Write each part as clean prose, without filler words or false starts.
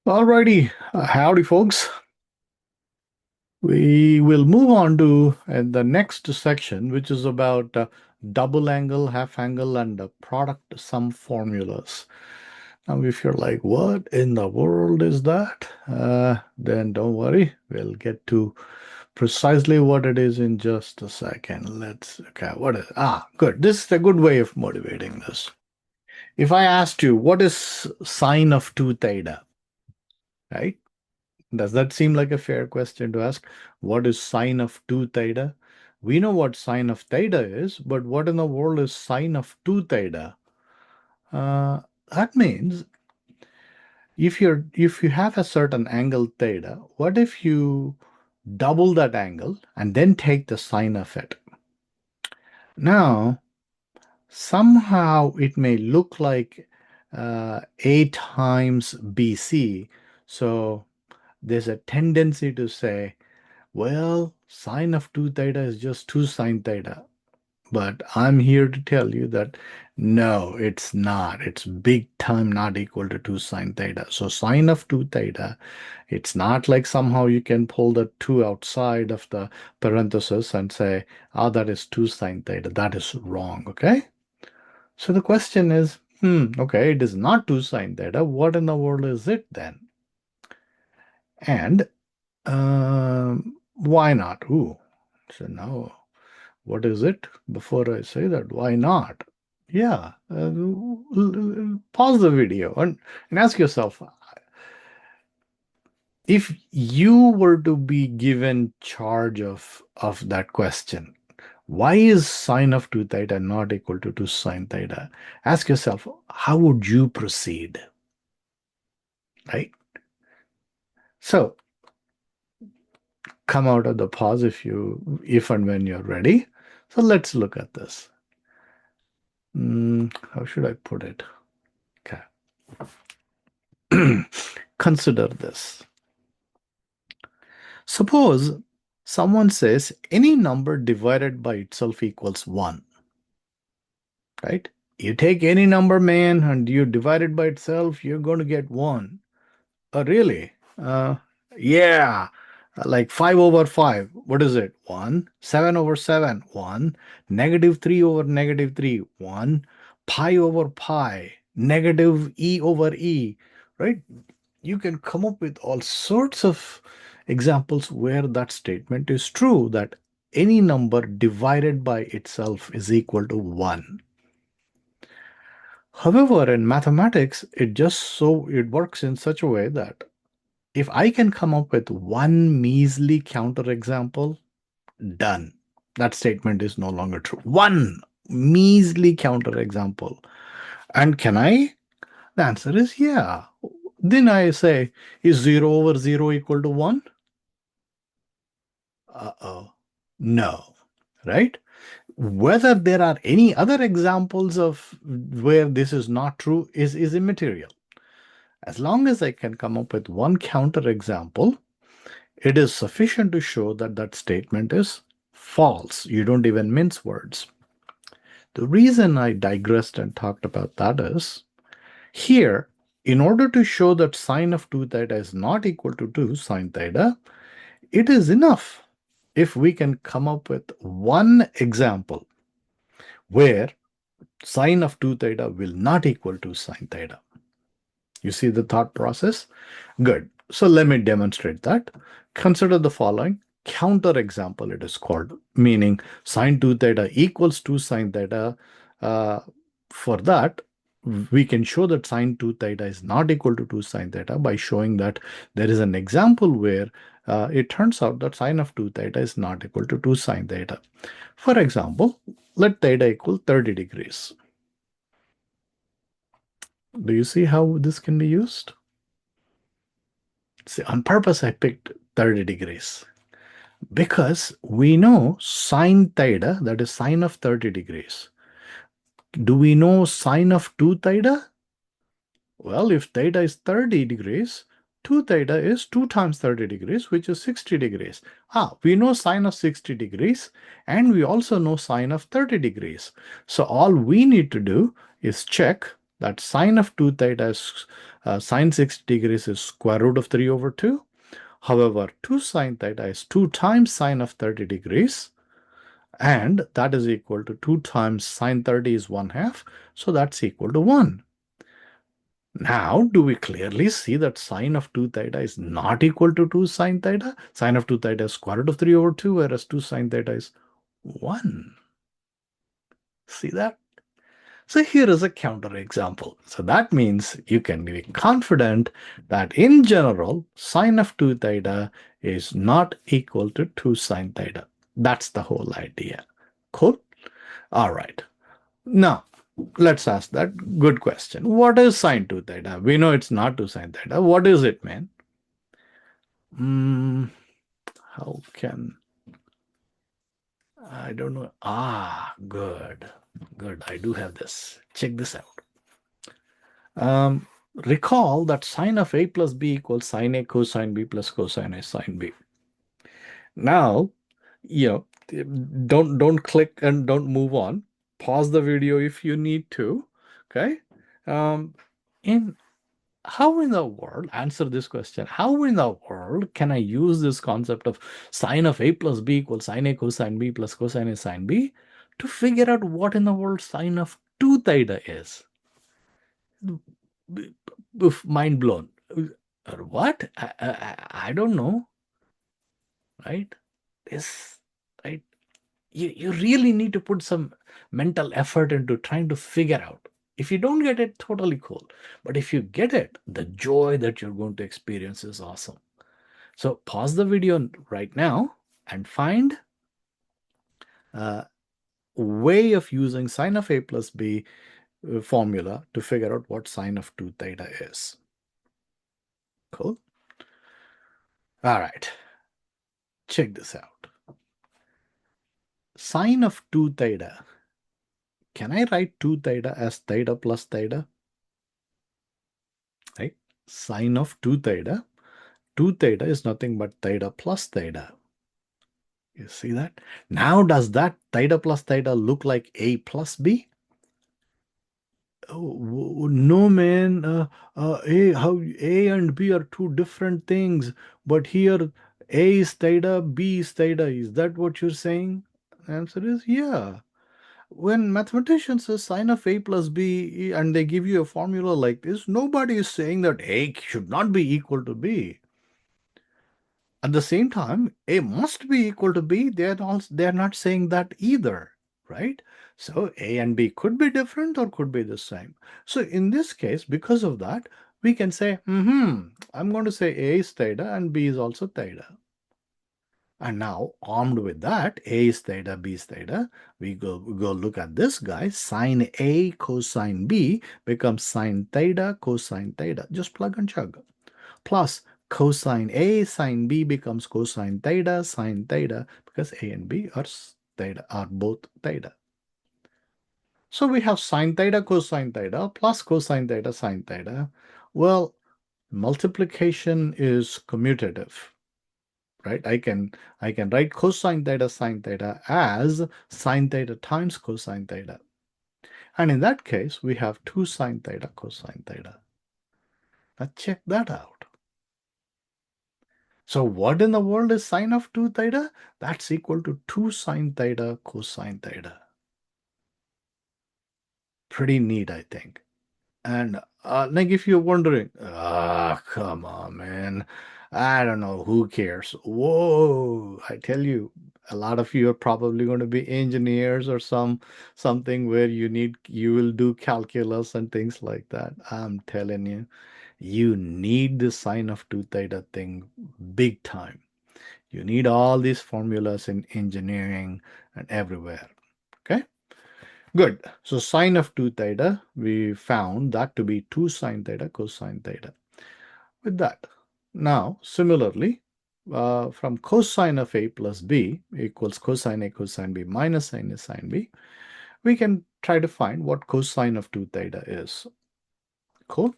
Alrighty, howdy folks. We will move on to the next section, which is about double angle, half angle, and product sum formulas. Now, if you're like, what in the world is that? Then don't worry, we'll get to precisely what it is in just a second. Okay, what is, good. This is a good way of motivating this. If I asked you, what is sine of 2 theta, right? Does that seem like a fair question to ask? What is sine of 2 theta? We know what sine of theta is, but what in the world is sine of 2 theta? Uh, that means if you have a certain angle theta, what if you double that angle and then take the sine of it? Now, somehow it may look like A times BC. So there's a tendency to say, well, sine of 2 theta is just 2 sine theta. But I'm here to tell you that no, it's not. It's big time not equal to 2 sine theta. So sine of 2 theta, it's not like somehow you can pull the 2 outside of the parenthesis and say, that is 2 sine theta. That is wrong, okay? So the question is, okay, it is not 2 sine theta. What in the world is it then? And why not? So now, what is it? Before I say that, why not? Yeah, pause the video and ask yourself, if you were to be given charge of that question, why is sine of 2 theta not equal to 2 sine theta? Ask yourself, how would you proceed? Right? So come out of the pause if and when you're ready. So let's look at this. How should I put it? Okay. Consider this. Suppose someone says any number divided by itself equals 1, right? You take any number, man, and you divide it by itself, you're going to get 1. Oh, really? Yeah. Like 5 over 5. What is it? 1. 7 over 7. 1. Negative 3 over negative 3. 1. Pi over pi. Negative e over e. Right? You can come up with all sorts of examples where that statement is true, that any number divided by itself is equal to 1. However, in mathematics, it works in such a way that if I can come up with one measly counterexample, done. That statement is no longer true. One measly counterexample. And can I? The answer is yeah. Then I say, is 0 over 0 equal to 1? Uh-oh. No. Right? Whether there are any other examples of where this is not true is immaterial. As long as I can come up with one counterexample, it is sufficient to show that that statement is false. You don't even mince words. The reason I digressed and talked about that is here, in order to show that sine of 2 theta is not equal to 2 sine theta, it is enough if we can come up with one example where sine of 2 theta will not equal to sine theta. You see the thought process? Good. So let me demonstrate that. Consider the following. Counter example it is called, meaning sine 2 theta equals 2 sine theta. For that, we can show that sine 2 theta is not equal to 2 sine theta by showing that there is an example where it turns out that sine of 2 theta is not equal to 2 sine theta. For example, let theta equal 30 degrees. Do you see how this can be used? See, on purpose, I picked 30 degrees because we know sine theta, that is sine of 30 degrees. Do we know sine of 2 theta? Well, if theta is 30 degrees, 2 theta is 2 times 30 degrees, which is 60 degrees. We know sine of 60 degrees, and we also know sine of 30 degrees. So all we need to do is check that sine of 2 theta is sine 60 degrees is square root of 3 over 2. However, 2 sine theta is 2 times sine of 30 degrees, and that is equal to 2 times sine 30 is 1/2, so that's equal to 1. Now, do we clearly see that sine of 2 theta is not equal to 2 sine theta? Sine of 2 theta is square root of 3 over 2, whereas 2 sine theta is 1. See that? So here is a counter example. So that means you can be confident that in general, sine of 2 theta is not equal to 2 sine theta. That's the whole idea. Cool? All right. Now, let's ask that good question. What is sine 2 theta? We know it's not 2 sine theta. What is it, man? How can... I don't know. Good. Good. I do have this. Check this out. Recall that sine of a plus b equals sine a cosine b plus cosine a sine b. Now, don't click and don't move on. Pause the video if you need to. Okay. In How in the world, answer this question, how in the world can I use this concept of sine of a plus b equals sine a cosine b plus cosine a sine b to figure out what in the world sine of 2 theta is? Mind blown. What? I don't know. Right? Right? You really need to put some mental effort into trying to figure out. If you don't get it, totally cool. But if you get it, the joy that you're going to experience is awesome. So pause the video right now and find a way of using sine of a plus b formula to figure out what sine of 2 theta is. Cool. All right. Check this out. Sine of 2 theta. Can I write 2 theta as theta plus theta? Right? Sine of 2 theta. 2 theta is nothing but theta plus theta. You see that? Now, does that theta plus theta look like a plus b? Oh, no, man. A and b are two different things. But here, a is theta, b is theta. Is that what you're saying? The answer is yeah. When mathematicians say sine of a plus b and they give you a formula like this, nobody is saying that a should not be equal to b. At the same time, A must be equal to B. They're not saying that either, right? So A and B could be different or could be the same. So in this case, because of that, we can say, I'm going to say A is theta and B is also theta. And now, armed with that, A is theta, B is theta, we go look at this guy. Sine A cosine B becomes sine theta cosine theta. Just plug and chug. Plus cosine A sine B becomes cosine theta sine theta because A and B are both theta. So we have sine theta cosine theta plus cosine theta sine theta. Well, multiplication is commutative, right? I can write cosine theta sine theta as sine theta times cosine theta. And in that case, we have 2 sine theta cosine theta. Now check that out. So what in the world is sine of 2 theta? That's equal to 2 sine theta cosine theta. Pretty neat, I think. And like if you're wondering, come on, man. I don't know, who cares? Whoa, I tell you, a lot of you are probably going to be engineers or something where you will do calculus and things like that. I'm telling you, you need the sine of 2 theta thing big time. You need all these formulas in engineering and everywhere. Okay, good. So sine of 2 theta, we found that to be 2 sine theta cosine theta. With that, now similarly, from cosine of a plus b equals cosine a cosine b minus sine a sine b, we can try to find what cosine of 2 theta is. Cool.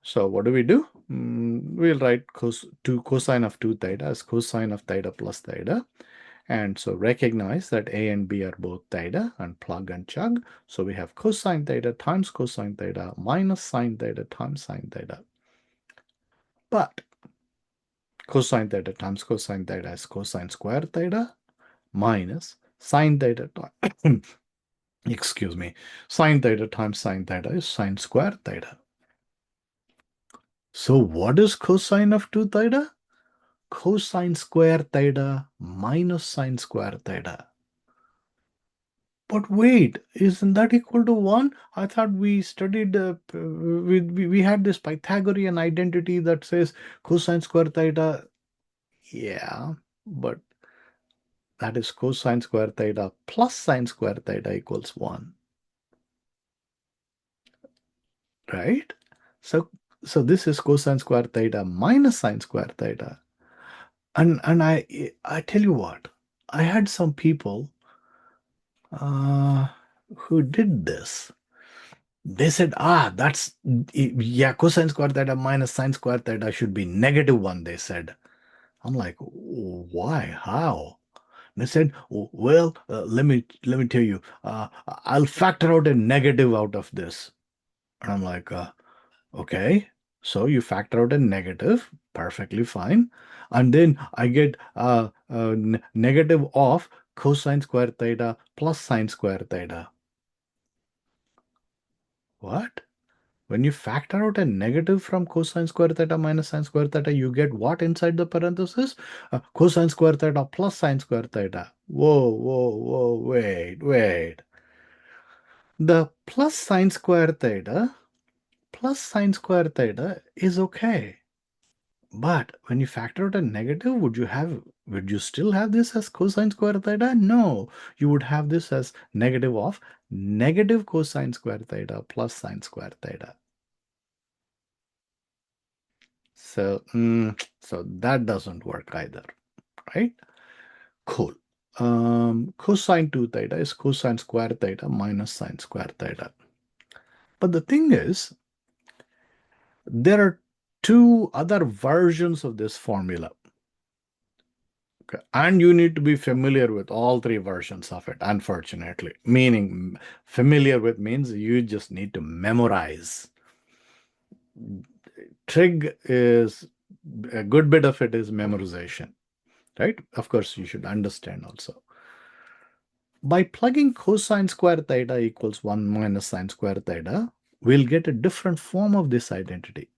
So what do? We'll write cosine of 2 theta as cosine of theta plus theta. And so recognize that A and B are both theta and plug and chug. So we have cosine theta times cosine theta minus sine theta times sine theta. But cosine theta times cosine theta is cosine square theta minus sine theta excuse me, sine theta times sine theta is sine square theta. So what is cosine of 2 theta? Cosine square theta minus sine square theta. But wait, isn't that equal to 1? I thought we studied, we had this Pythagorean identity that says cosine square theta. Yeah, but that is cosine square theta plus sine square theta equals 1, right? So, so this is cosine square theta minus sine square theta. And I tell you what, I had some people uh, who did this. They said, that's, yeah, cosine square theta minus sine square theta should be -1, they said. I'm like, why? How? They said, well, let me tell you, I'll factor out a negative out of this. And I'm like, okay, so you factor out a negative, perfectly fine. And then I get negative of cosine square theta plus sine square theta. What? When you factor out a negative from cosine square theta minus sine square theta, you get what inside the parenthesis? Cosine square theta plus sine square theta. Whoa, whoa, whoa, wait. The plus sine square theta is okay. But when you factor out a negative, would you still have this as cosine square theta? No, you would have this as negative of negative cosine square theta plus sine square theta. So, so that doesn't work either, right? Cool. Cosine 2 theta is cosine square theta minus sine square theta. But the thing is, there are two other versions of this formula. Okay. And you need to be familiar with all three versions of it, unfortunately. Meaning, familiar with means you just need to memorize. Trig is, a good bit of it is memorization, right? Of course, you should understand also. By plugging cosine square theta equals 1 minus sine square theta, we'll get a different form of this identity.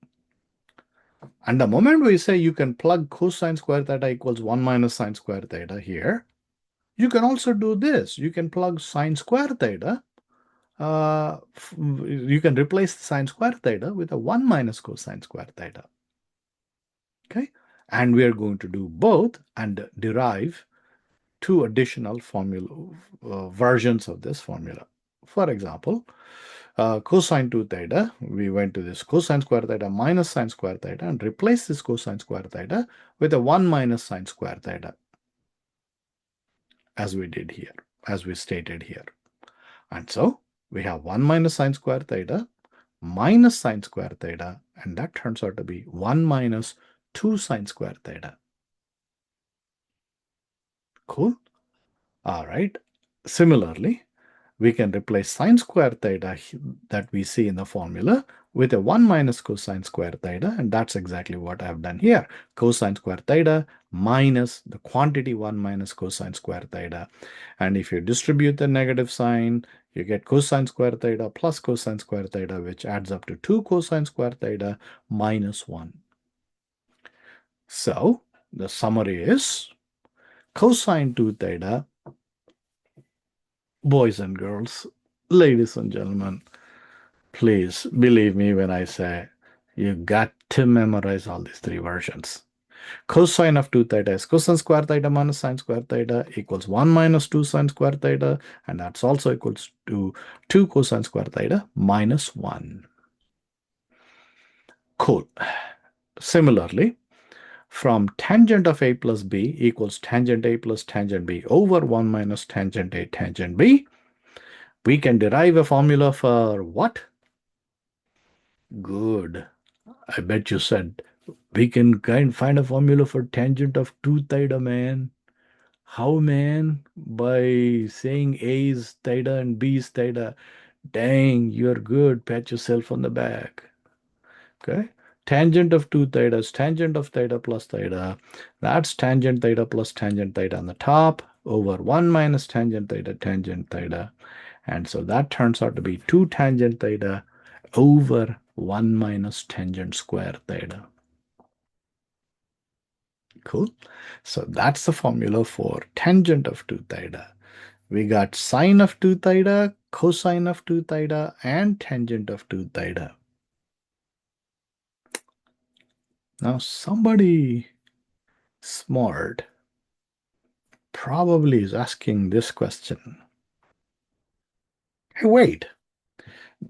And the moment we say you can plug cosine square theta equals 1 minus sine square theta here, you can also do this. You can plug sine square theta. You can replace sine square theta with a 1 minus cosine square theta. Okay. And we are going to do both and derive two additional formula versions of this formula. For example, cosine 2 theta, we went to this cosine square theta minus sine square theta and replace this cosine square theta with a 1 minus sine square theta, as we did here, as we stated here. And so we have 1 minus sine square theta minus sine square theta, and that turns out to be 1 minus 2 sine square theta. Cool? All right. Similarly, we can replace sine square theta that we see in the formula with a 1 minus cosine square theta, and that's exactly what I've done here. Cosine square theta minus the quantity 1 minus cosine square theta. And if you distribute the negative sign, you get cosine square theta plus cosine square theta, which adds up to 2 cosine square theta minus 1. So the summary is cosine 2 theta, boys and girls, ladies and gentlemen, please believe me when I say you got to memorize all these three versions. Cosine of 2 theta is cosine square theta minus sine square theta equals 1 minus 2 sine square theta, and that's also equals to 2 cosine square theta minus 1. Cool. Similarly, from tangent of a plus b equals tangent a plus tangent b over 1 minus tangent a tangent b, we can derive a formula for what? Good. I bet you said we can find a formula for tangent of 2 theta, man. How, man? By saying A is theta and B is theta. Dang, you're good. Pat yourself on the back. Okay. Tangent of 2 theta is tangent of theta plus theta. That's tangent theta plus tangent theta on the top over 1 minus tangent theta, tangent theta. And so that turns out to be 2 tangent theta over 1 minus tangent square theta. Cool. So that's the formula for tangent of 2 theta. We got sine of 2 theta, cosine of 2 theta, and tangent of 2 theta. Now somebody smart probably is asking this question. Hey, wait.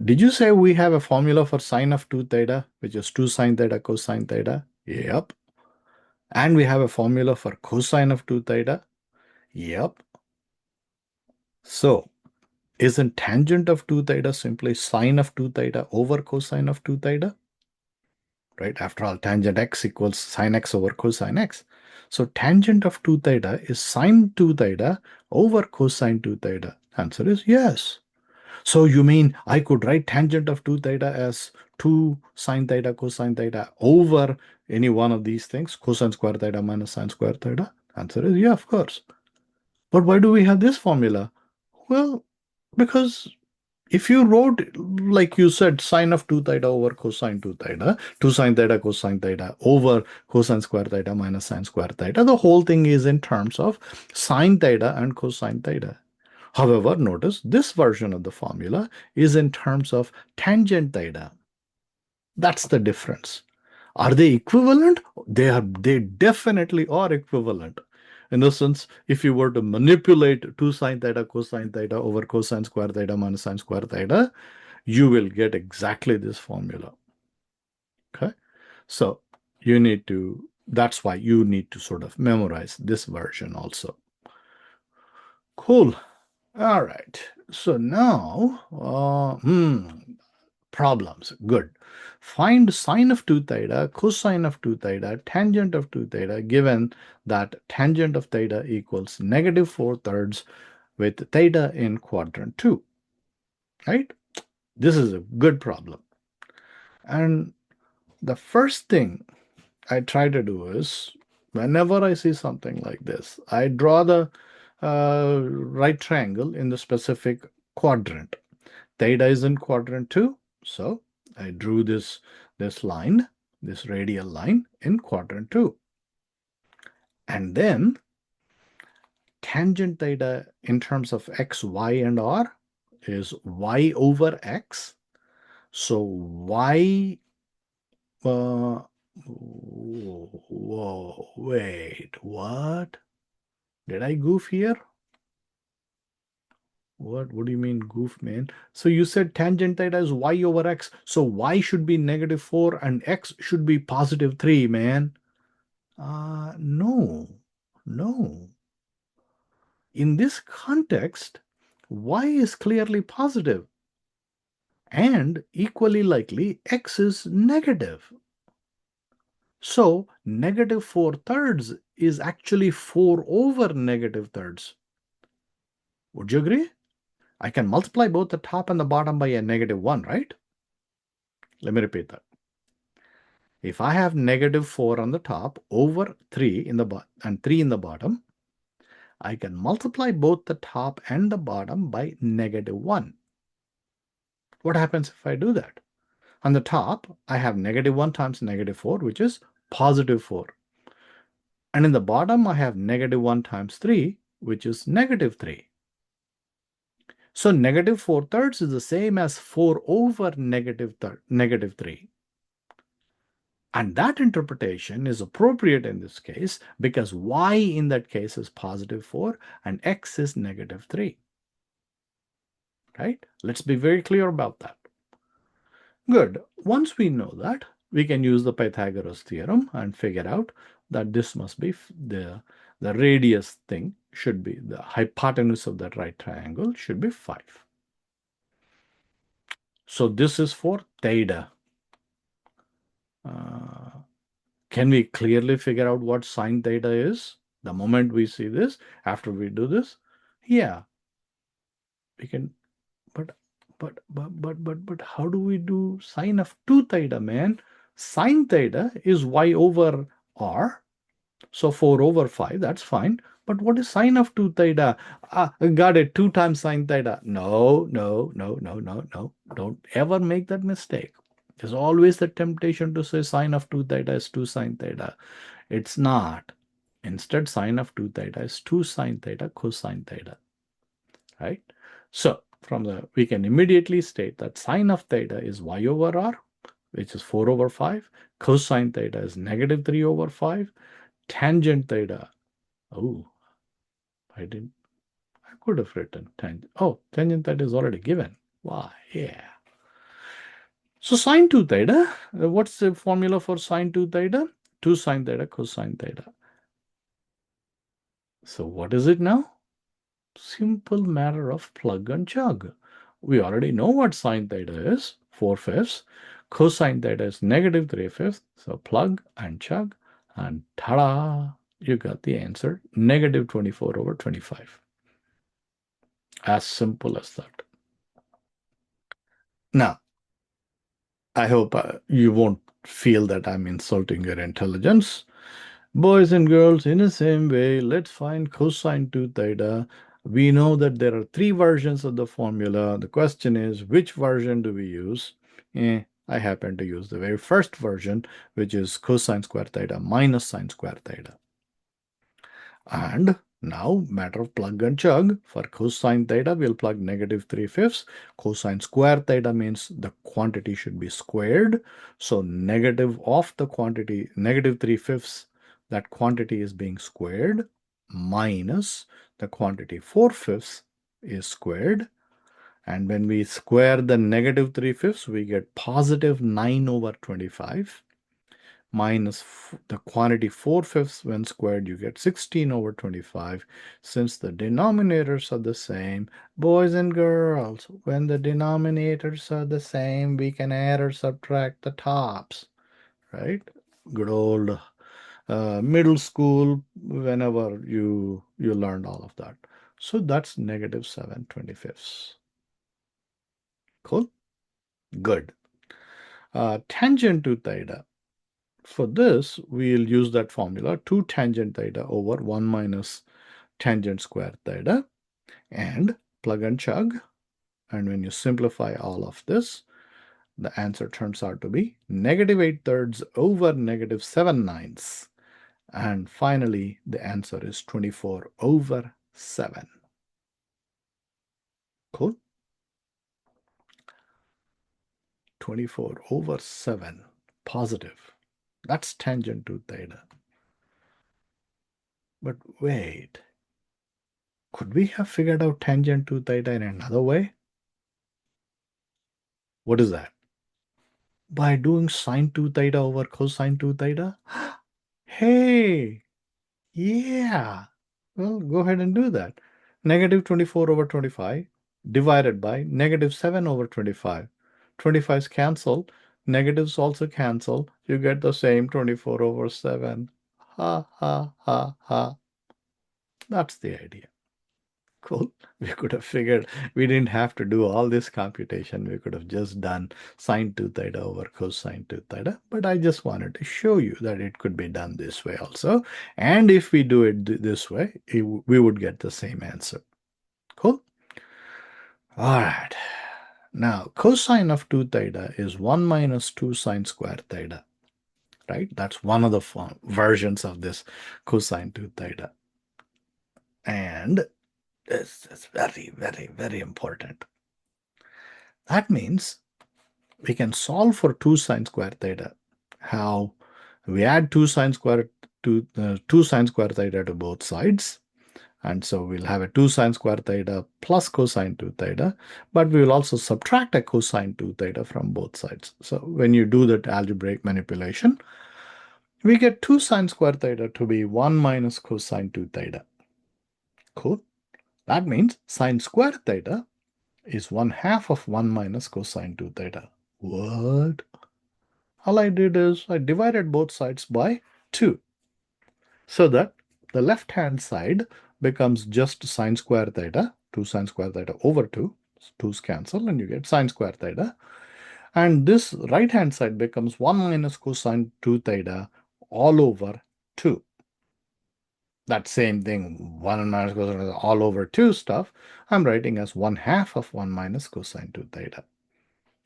Did you say we have a formula for sine of 2 theta, which is 2 sine theta cosine theta? Yep. And we have a formula for cosine of 2 theta? Yep. So, isn't tangent of 2 theta simply sine of 2 theta over cosine of 2 theta? Right? After all, tangent x equals sine x over cosine x. So, tangent of 2 theta is sine 2 theta over cosine 2 theta. Answer is yes. So you mean I could write tangent of 2 theta as 2 sine theta cosine theta over any one of these things, cosine square theta minus sine square theta? Answer is yeah, of course. But why do we have this formula? Well, because if you wrote, like you said, sine of 2 theta over cosine 2 theta, 2 sine theta cosine theta over cosine square theta minus sine square theta, the whole thing is in terms of sine theta and cosine theta. However, notice this version of the formula is in terms of tangent theta. That's the difference. Are they equivalent? They definitely are equivalent. In the sense, if you were to manipulate 2 sine theta cosine theta over cosine square theta minus sine square theta, you will get exactly this formula. Okay. So that's why you need to sort of memorize this version also. Cool. All right. So now, problems. Good. Find sine of 2 theta, cosine of 2 theta, tangent of 2 theta, given that tangent of theta equals negative 4/3 with theta in quadrant 2. Right? This is a good problem. And the first thing I try to do is, whenever I see something like this, I draw the right triangle in the specific quadrant. Theta is in quadrant 2, so I drew this line, this radial line in quadrant 2. And then tangent theta in terms of x, y, and r is y over x. So y, whoa, wait, what? Did I goof here? What do you mean goof, man? So you said tangent theta is y over x. So y should be negative 4 and x should be positive 3, man. No. No. In this context, y is clearly positive. And equally likely, x is negative. So negative 4/3 is actually 4 over negative thirds. Would you agree? I can multiply both the top and the bottom by a negative 1, right? Let me repeat that. If I have negative 4 on the top over 3 in the and 3 in the bottom, I can multiply both the top and the bottom by negative 1. What happens if I do that? On the top, I have negative 1 times negative 4, which is positive 4. And in the bottom, I have negative 1 times 3, which is negative 3. So negative 4/3 is the same as 4 over negative 3. And that interpretation is appropriate in this case because y in that case is positive 4 and x is negative 3. Right? Let's be very clear about that. Good. Once we know that, we can use the Pythagoras theorem and figure out that this must be the radius thing should be the hypotenuse of that right triangle should be 5. So this is for theta. Can we clearly figure out what sine theta is? The moment we see this, after we do this, yeah, we can, but how do we do sine of 2 theta, man? Sine theta is y over r. So 4 over 5, that's fine. But what is sine of 2 theta? Got it, 2 times sine theta. No, no, no, no, no, no. Don't ever make that mistake. There's always the temptation to say sine of 2 theta is 2 sine theta. It's not. Instead, sine of 2 theta is 2 sine theta cosine theta, right? So we can immediately state that sine of theta is y over r, which is 4 over 5. Cosine theta is negative 3 over 5. Tangent theta, oh, I could have written tangent. Oh, tangent theta is already given. Why? Yeah. So sine 2 theta, what's the formula for sine 2 theta? 2 sine theta cosine theta. So what is it now? Simple matter of plug and chug. We already know what sine theta is, 4/5. Cosine theta is negative 3/5. So plug and chug, and ta-da, you got the answer, negative 24 over 25. As simple as that. Now, I hope you won't feel that I'm insulting your intelligence. Boys and girls, in the same way, let's find cosine 2 theta. We know that there are 3 versions of the formula. The question is, which version do we use? I happen to use the very first version, which is cosine square theta minus sine square theta. And now, matter of plug and chug. For cosine theta, we'll plug negative 3/5. Cosine square theta means the quantity should be squared. So negative of the quantity, negative 3/5, that quantity is being squared, minus the quantity 4/5 is squared. And when we square the negative 3/5, we get positive 9 over 25. Minus the quantity 4/5 when squared, you get 16 over 25. Since the denominators are the same, boys and girls, when the denominators are the same, we can add or subtract the tops, right? Good old middle school, whenever you learned all of that. So that's negative 7/25. Cool? Good. Tangent to theta. For this, we'll use that formula, 2 tangent theta over 1 minus tangent square theta, and plug and chug. And when you simplify all of this, the answer turns out to be negative 8/3 over negative 7/9. And finally, the answer is 24 over 7. Cool? 24 over 7, positive. That's tangent to theta. But wait, could we have figured out tangent to theta in another way? What is that? By doing sine 2 theta over cosine 2 theta? Hey, yeah. Well, go ahead and do that. Negative 24 over 25 divided by negative 7 over 25. 25's cancel. Negatives also cancel. You get the same 24 over 7. Ha, ha, ha, ha. That's the idea. Cool. We could have figured we didn't have to do all this computation. We could have just done sine 2 theta over cosine 2 theta. But I just wanted to show you that it could be done this way also. And if we do it this way, we would get the same answer. Cool. All right. Now, cosine of 2 theta is 1 minus 2 sine square theta. Right? That's one of the versions of this cosine 2 theta. And this is very, very, very important. That means we can solve for 2 sine square theta. How? We add 2 sine square to 2 sine square theta to both sides. And so we'll have a 2 sine square theta plus cosine 2 theta. But we will also subtract a cosine 2 theta from both sides. So when you do that algebraic manipulation, we get 2 sine square theta to be 1 minus cosine 2 theta. Cool. That means sine square theta is 1/2 of 1 minus cosine 2 theta. What? All I did is I divided both sides by 2 so that the left-hand side becomes just sine square theta, 2 sine square theta over 2. 2's cancel and you get sine square theta. And this right-hand side becomes 1 minus cosine 2 theta all over 2. That same thing, 1 minus cosine all over 2 stuff, I'm writing as 1/2 of 1 minus cosine 2 theta.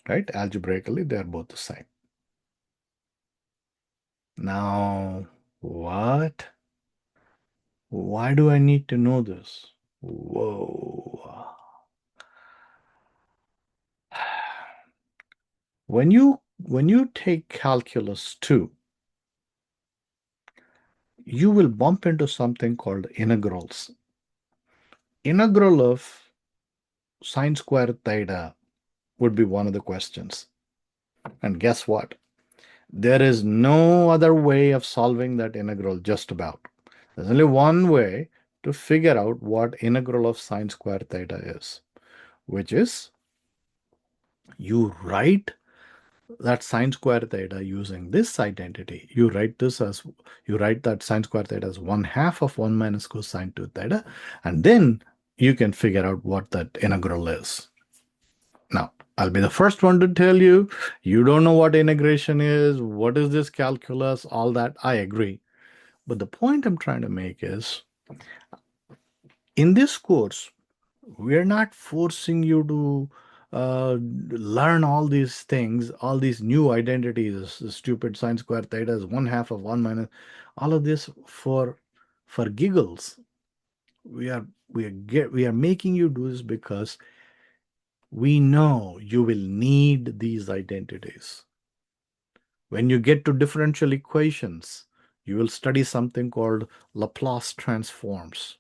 Right? Algebraically, they are both the same. Now, what? Why do I need to know this? Whoa. When you take calculus 2, you will bump into something called integrals. Integral of sine square theta would be one of the questions. And guess what? There is no other way of solving that integral, just about. There's only one way to figure out what integral of sine square theta is, which is you write that sine square theta using this identity. You write that sine square theta as 1/2 of 1 minus cosine 2 theta, and then you can figure out what that integral is. Now, I'll be the first one to tell you, you don't know what integration is, what is this calculus, all that. I agree. But the point I'm trying to make is, in this course, we're not forcing you to learn all these things, all these new identities, stupid sine square theta is 1/2 of 1 minus, all of this for giggles. We are making you do this because we know you will need these identities. When you get to differential equations, you will study something called Laplace transforms.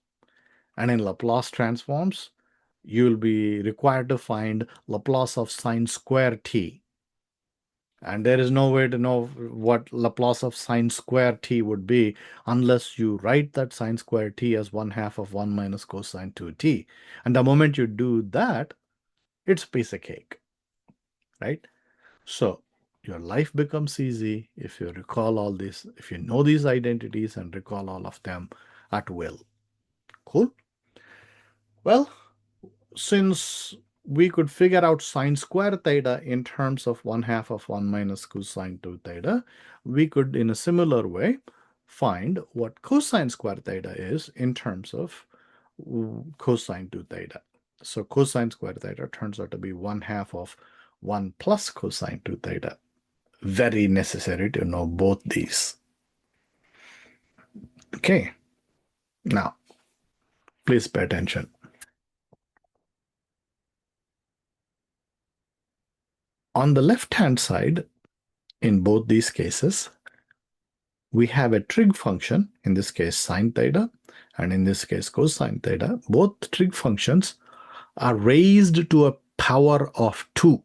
And in Laplace transforms, you will be required to find Laplace of sine square t. And there is no way to know what Laplace of sine square t would be unless you write that sine square t as 1/2 of 1 minus cosine 2t. And the moment you do that, it's a piece of cake, right? So your life becomes easy if you recall all this, if you know these identities and recall all of them at will. Cool? Well, since we could figure out sine square theta in terms of 1/2 of 1 minus cosine 2 theta, we could, in a similar way, find what cosine square theta is in terms of cosine 2 theta. So cosine square theta turns out to be 1/2 of 1 plus cosine 2 theta. Very necessary to know both these. Okay, now please pay attention. On the left-hand side, in both these cases, we have a trig function, in this case sine theta, and in this case cosine theta. Both trig functions are raised to a power of 2,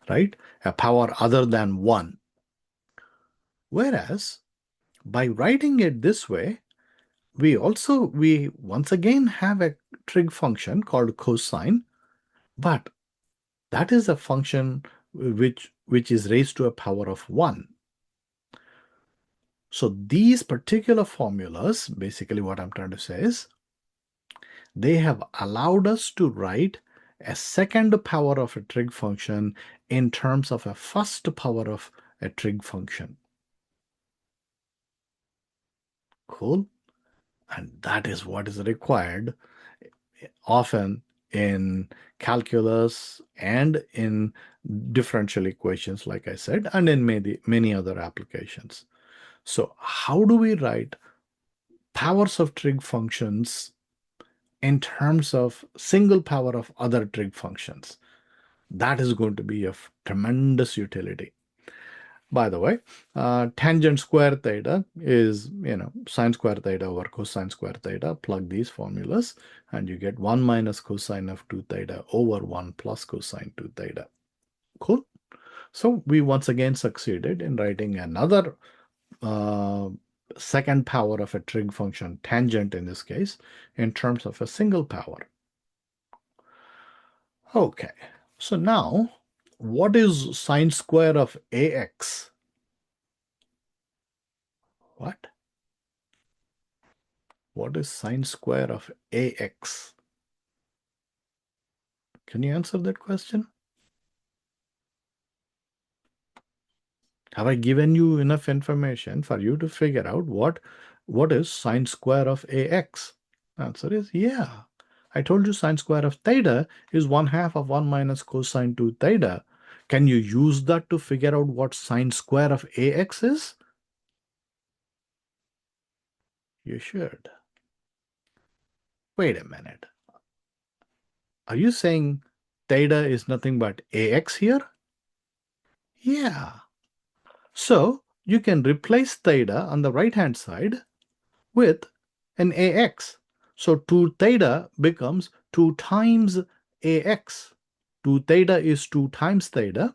right? A power other than 1. Whereas, by writing it this way, we once again have a trig function called cosine, but that is a function which is raised to a power of 1. So these particular formulas, basically what I'm trying to say is, they have allowed us to write a second power of a trig function in terms of a first power of a trig function. Cool? And that is what is required often in calculus and in differential equations, like I said, and in many other applications. So how do we write powers of trig functions in terms of single power of other trig functions? That is going to be of tremendous utility. By the way, tangent square theta is, sine square theta over cosine square theta. Plug these formulas and you get 1 minus cosine of 2 theta over 1 plus cosine 2 theta. Cool. So we once again succeeded in writing another second power of a trig function, tangent in this case, in terms of a single power. Okay, so now what is sine square of ax? What? What is sine square of ax? Can you answer that question? Have I given you enough information for you to figure out what is sine square of ax? Answer is yeah. I told you sine square of theta is 1/2 of 1 minus cosine 2 theta. Can you use that to figure out what sine square of ax is? You should. Wait a minute. Are you saying theta is nothing but ax here? Yeah. So you can replace theta on the right hand side with an ax. So 2 theta becomes 2 times ax. 2 theta is 2 times theta,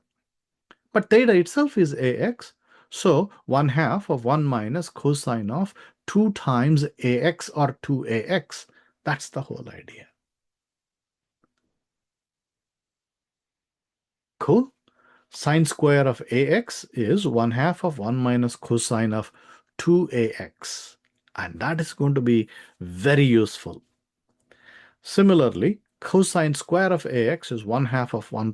but theta itself is ax. So 1/2 of 1 minus cosine of 2 times ax or 2ax. That's the whole idea. Cool? Sine square of ax is 1/2 of 1 minus cosine of 2ax. And that is going to be very useful. Similarly, cosine square of ax is 1/2 of 1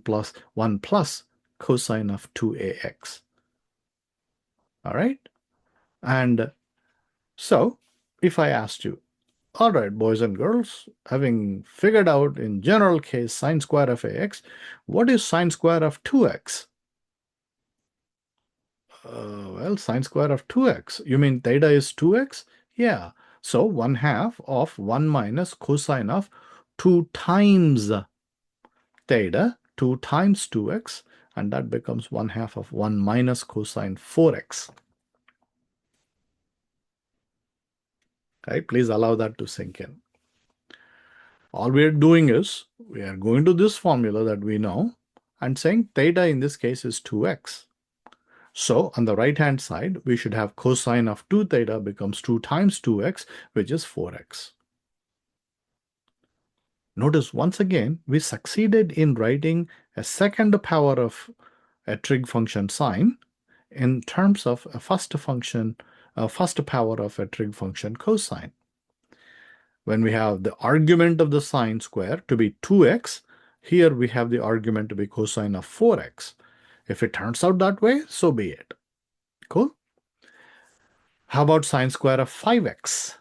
plus cosine of 2ax. All right? And so, if I asked you, all right, boys and girls, having figured out in general case sine square of ax, what is sine square of 2x? Well, sine square of 2x. You mean theta is 2x? Yeah. So 1/2 of 1 minus cosine of 2 times theta, 2 times 2x, and that becomes 1/2 of 1 minus cosine 4x. Right? Please allow that to sink in. All we are doing is we are going to this formula that we know and saying theta in this case is 2x. So on the right hand side, we should have cosine of 2 theta becomes 2 times 2x, which is 4x. Notice once again, we succeeded in writing a second power of a trig function sine in terms of a first power of a trig function cosine. When we have the argument of the sine square to be 2x, here we have the argument to be cosine of 4x. If it turns out that way, so be it. Cool? How about sine square of 5x?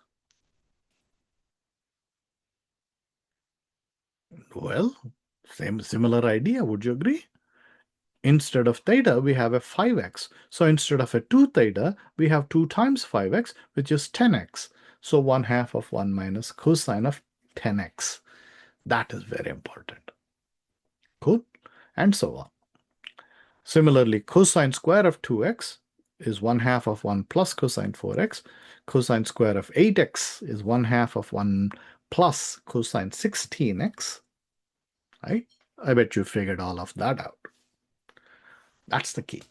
Well, similar idea, would you agree? Instead of theta, we have a 5x. So instead of a 2 theta, we have 2 times 5x, which is 10x. So 1/2 of 1 minus cosine of 10x. That is very important. Cool? And so on. Similarly, cosine square of 2x is 1/2 of 1 plus cosine 4x. Cosine square of 8x is 1/2 of 1 plus cosine 16x. Right? I bet you figured all of that out. That's the key.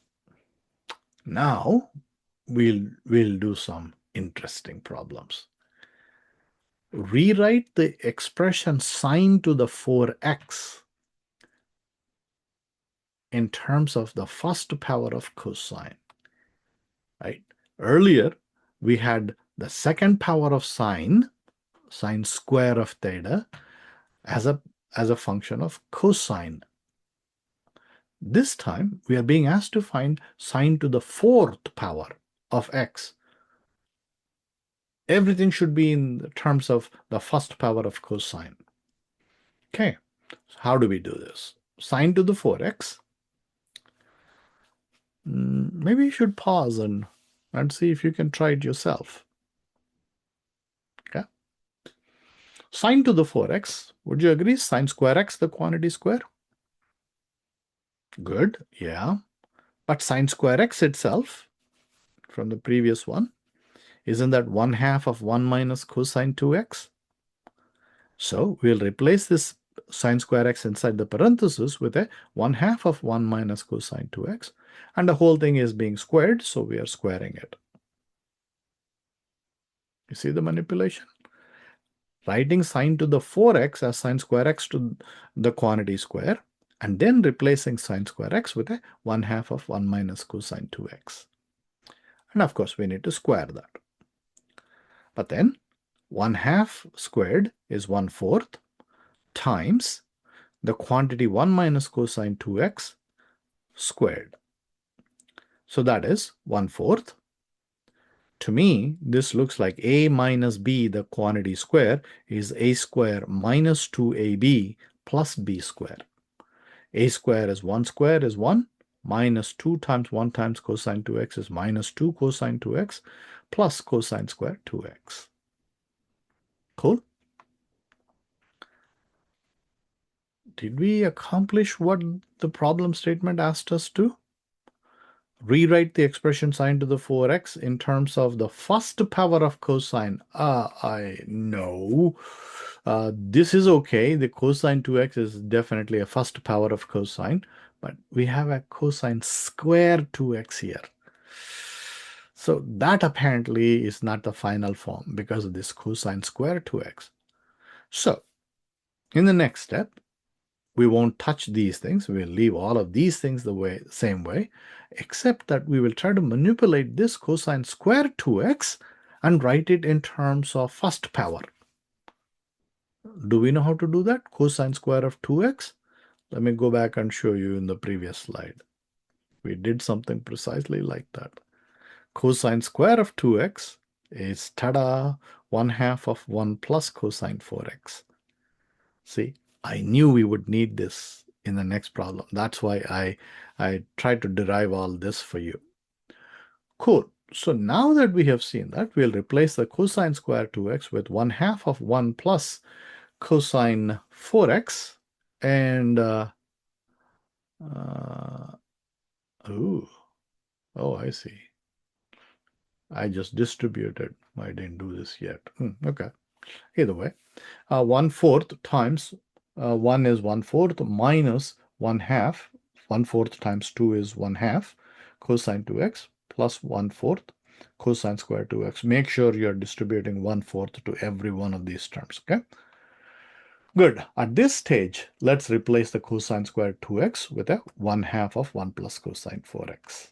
Now, we'll do some interesting problems. Rewrite the expression sine to the 4x in terms of the first power of cosine. Right? Earlier, we had the second power of sine square of theta, as a function of cosine. This time, we are being asked to find sine to the 4th power of x. Everything should be in terms of the first power of cosine. Okay, so how do we do this? Sine to the 4x. Maybe you should pause and see if you can try it yourself. Okay. Sine to the 4x, would you agree? Sine square x, the quantity square? Good, yeah. But sine square x itself, from the previous one, isn't that 1/2 of 1 minus cosine 2x? So we'll replace this sine square x inside the parenthesis with a 1/2 of 1 minus cosine 2x. And the whole thing is being squared, so we are squaring it. You see the manipulation? Writing sine to the 4x as sine square x to the quantity square, and then replacing sine square x with a 1/2 of 1 minus cosine 2x. And of course, we need to square that. But then, 1/2 squared is 1/4 times the quantity 1 minus cosine 2x squared. So that is 1/4. To me, this looks like a minus b, the quantity square, is a square minus 2ab plus b square. A square is 1 square is 1, minus 2 times 1 times cosine 2x is minus 2 cosine 2x plus cosine square 2x. Cool? Did we accomplish what the problem statement asked us to? Rewrite the expression sine to the 4x in terms of the first power of cosine. I know. This is okay. The cosine 2x is definitely a first power of cosine, but we have a cosine square 2x here. So that apparently is not the final form because of this cosine square 2x. So in the next step, we won't touch these things. We'll leave all of these things the same way, except that we will try to manipulate this cosine square 2x and write it in terms of first power. Do we know how to do that? Cosine square of 2x? Let me go back and show you in the previous slide. We did something precisely like that. Cosine square of 2x is, tada, 1/2 of 1 plus cosine 4x. See, I knew we would need this in the next problem. That's why I tried to derive all this for you. Cool. So now that we have seen that, we'll replace the cosine square 2x with 1/2 of 1 plus cosine 4x. And, oh, I see. I just distributed. I didn't do this yet. Okay. Either way. 1/4 times 1 is 1/4 minus 1/2. 1/4 times 2 is 1/2 cosine 2x plus 1/4 cosine square 2x. Make sure you're distributing 1/4 to every one of these terms. Okay. Good. At this stage, let's replace the cosine square 2x with a 1/2 of 1 plus cosine 4x.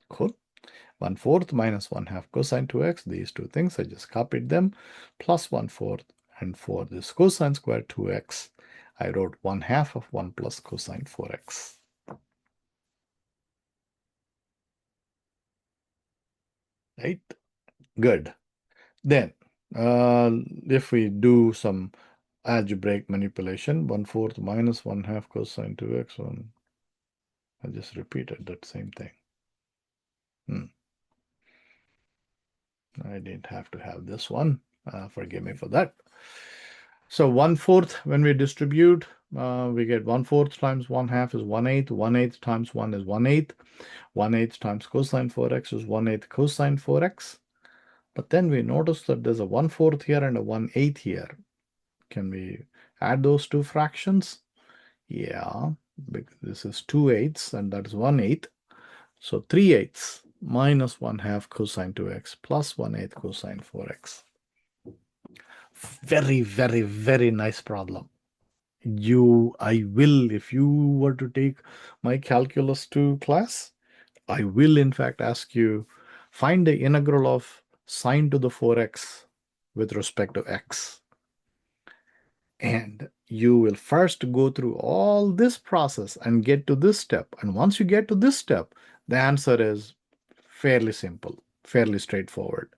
Cool. 1/4 minus 1/2 cosine 2x, these two things, I just copied them, plus 1/4. And for this cosine square 2x, I wrote 1/2 of 1 plus cosine 4x. Right? Good. Then, if we do some algebraic manipulation, 1/4 minus 1/2 cosine 2x, I just repeated that same thing. I didn't have to have this one. Forgive me for that. So 1/4, when we distribute, we get 1/4 times 1/2 is 1/8. 1/8 times 1 is 1/8. 1/8 times cosine 4x is 1/8 cosine 4x. But then we notice that there's a 1/4 here and a 1/8 here. Can we add those two fractions? Yeah, because this is 2/8 and that's 1/8. So 3/8 minus 1/2 cosine 2x plus 1/8 cosine 4x. Very, very, very nice problem. I will, if you were to take my calculus 2 class, I will in fact ask you, find the integral of sine to the 4x with respect to x. And you will first go through all this process and get to this step. And once you get to this step, the answer is fairly simple, fairly straightforward.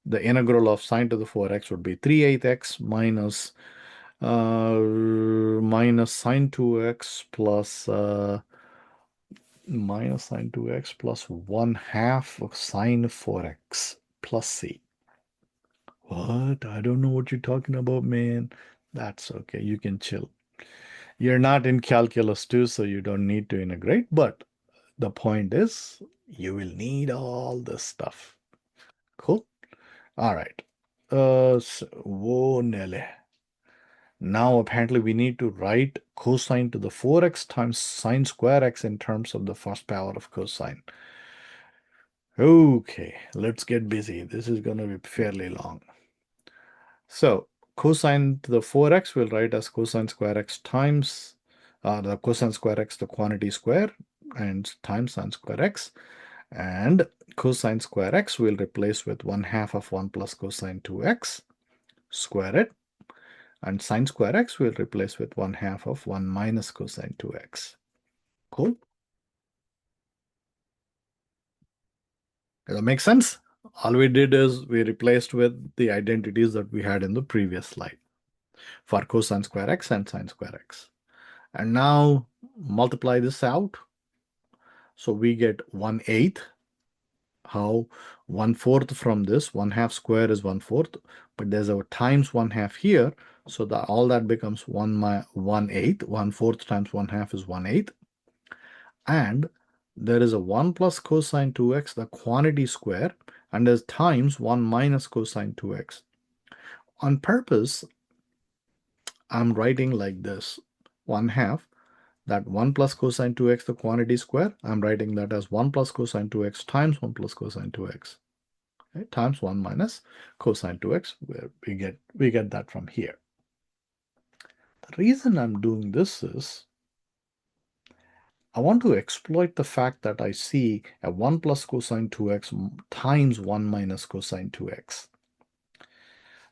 The integral of sine to the 4x would be 3/8x minus sine 2x plus minus sine 2x plus 1/2 of sine 4x plus c. What? I don't know what you're talking about, man. That's okay. You can chill. You're not in calculus 2, so you don't need to integrate. But the point is, you will need all this stuff. Cool? All right. Whoa, Nele. Now, apparently, we need to write cosine to the 4x times sine square x in terms of the first power of cosine. Okay, let's get busy. This is going to be fairly long. So, cosine to the 4x we'll write as cosine square x times the cosine square x, the quantity square, and times sine square x. And cosine square x we'll replace with 1/2 of 1 plus cosine 2x, square it. And sine square x we'll replace with 1/2 of 1 minus cosine 2x. Cool? Does that make sense? All we did is we replaced with the identities that we had in the previous slide for cosine square x and sine square x. And now multiply this out. So we get 1/8. How? 1/4 from this, 1/2 square is 1/4, but there's a times 1/2 here. So that all that becomes 1/8. 1/4 times 1/2 is 1/8. And there is a 1 plus cosine 2x, the quantity square, and there's times 1 minus cosine 2x. On purpose, I'm writing like this: 1/2, that 1 plus cosine 2x, the quantity square, I'm writing that as 1 plus cosine 2x times 1 plus cosine 2x, okay, times 1 minus cosine 2x, where we get that from here. The reason I'm doing this is I want to exploit the fact that I see a 1 plus cosine 2x times 1 minus cosine 2x.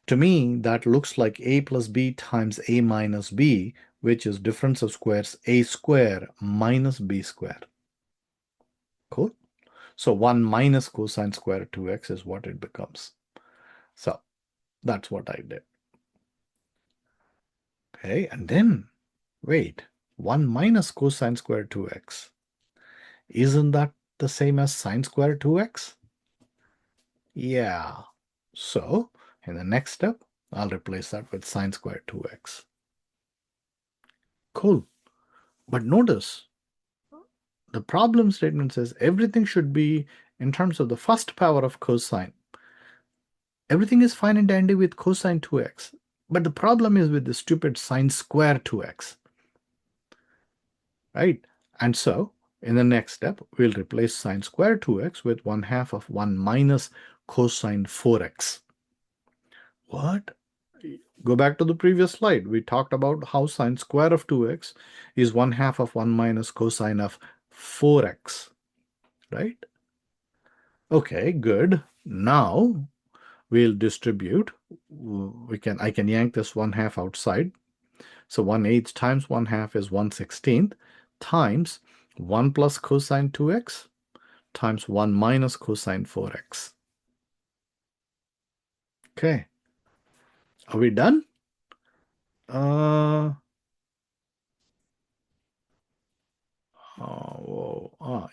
To me, that looks like a plus b times a minus b, which is difference of squares a square minus b square. Cool? So 1 minus cosine square 2x is what it becomes. So that's what I did. Okay, and then, wait, 1 minus cosine square 2x. Isn't that the same as sine square 2x? Yeah. So in the next step, I'll replace that with sine square 2x. Cool. But notice, the problem statement says everything should be in terms of the first power of cosine. Everything is fine and dandy with cosine 2x. But the problem is with the stupid sine square 2x. Right? And so, in the next step, we'll replace sine square 2x with 1/2 of 1 minus cosine 4x. What? Go back to the previous slide. We talked about how sine square of 2x is 1/2 of 1 minus cosine of 4x. Right? Okay, good. Now we'll distribute. I can yank this 1/2 outside. So 1/8 times 1/2 is 1/16 times 1 plus cosine 2x times 1 minus cosine 4x. Okay. Are we done?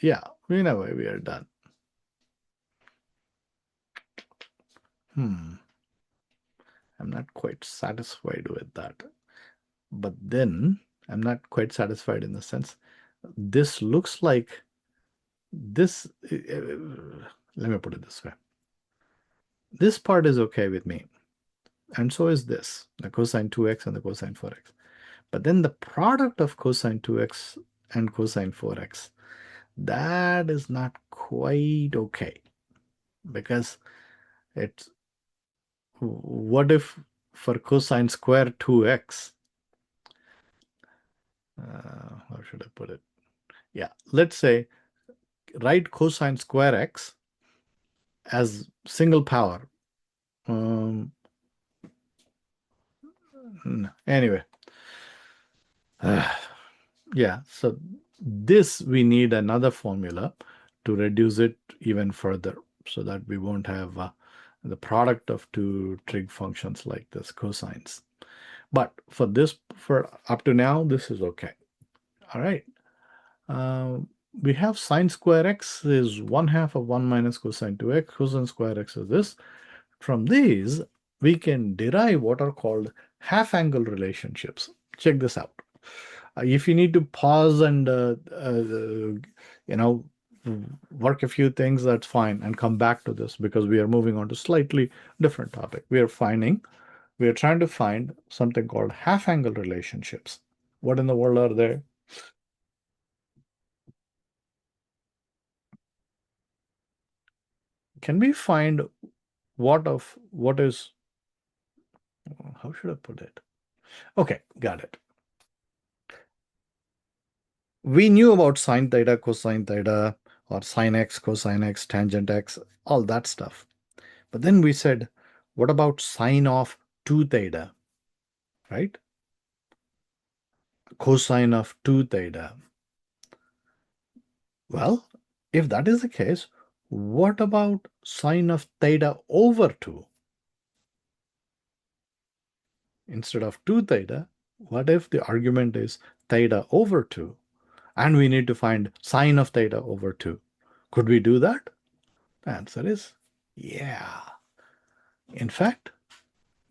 Yeah, in a way we are done. I'm not quite satisfied with that. But then I'm not quite satisfied in the sense this looks like this. Let me put it this way. This part is okay with me. And so is this, the cosine 2x and the cosine 4x. But then the product of cosine 2x and cosine 4x, that is not quite okay. Because it's, what if for cosine square 2x, how should I put it? Yeah, let's say write cosine square x as single power. Anyway, yeah, so this we need another formula to reduce it even further so that we won't have the product of two trig functions like this, cosines. But for this, for up to now, this is okay. All right. We have sine square x is 1/2 of 1 minus cosine 2x. Cosine square x is this. From these, we can derive what are called half angle relationships. Check this out. If you need to pause and work a few things, that's fine, and come back to this because we are moving on to slightly different topic. We are trying to find something called half angle relationships. What in the world are they? Can we find what is, how should I put it? Okay, got it. We knew about sine theta, cosine theta, or sine x, cosine x, tangent x, all that stuff. But then we said, what about sine of 2 theta, right? Cosine of 2 theta. Well, if that is the case, what about sine of theta over 2? Instead of 2 theta, what if the argument is theta over 2? And we need to find sine of theta over 2. Could we do that? The answer is yeah. In fact,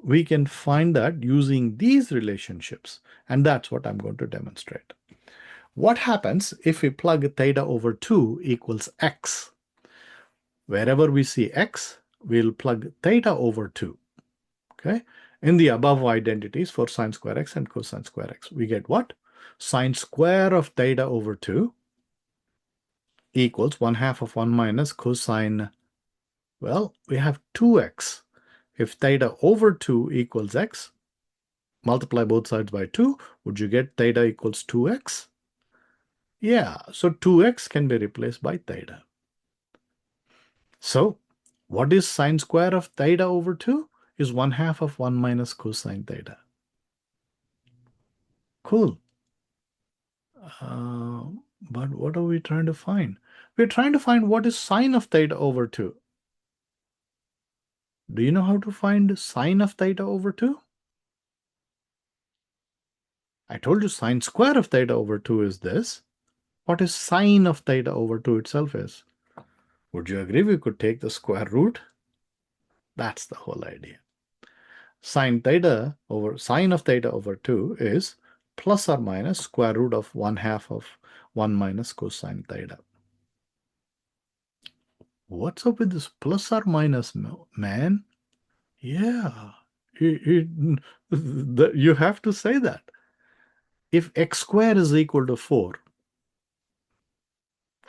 we can find that using these relationships. And that's what I'm going to demonstrate. What happens if we plug theta over 2 equals x? Wherever we see x, we'll plug theta over 2. Okay? In the above identities for sine square x and cosine square x, we get what? Sine square of theta over 2 equals 1/2 of 1 minus cosine. Well, we have 2x. If theta over 2 equals x, multiply both sides by 2, would you get theta equals 2x? Yeah, so 2x can be replaced by theta. So, what is sine square of theta over 2? Is 1/2 of 1 minus cosine theta. Cool. But what are we trying to find? We're trying to find what is sine of theta over 2. Do you know how to find sine of theta over 2? I told you sine square of theta over 2 is this. What is sine of theta over 2 itself is? Would you agree we could take the square root? That's the whole idea. Sine of theta over 2 is plus or minus square root of 1/2 of 1 minus cosine theta. What's up with this plus or minus, man? Yeah, you have to say that. If x squared is equal to 4,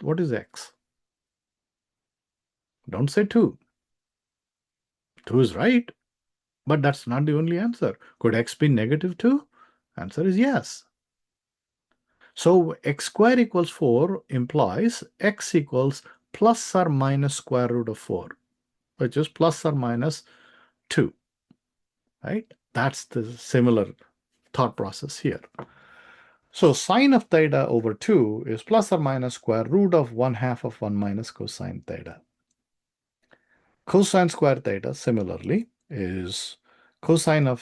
what is x? Don't say 2. 2 is right, but that's not the only answer. Could x be negative 2? Answer is yes. So x squared equals 4 implies x equals plus or minus square root of 4, which is plus or minus 2, right? That's the similar thought process here. So sine of theta over 2 is plus or minus square root of 1/2 of 1 minus cosine theta. Cosine square theta similarly is cosine of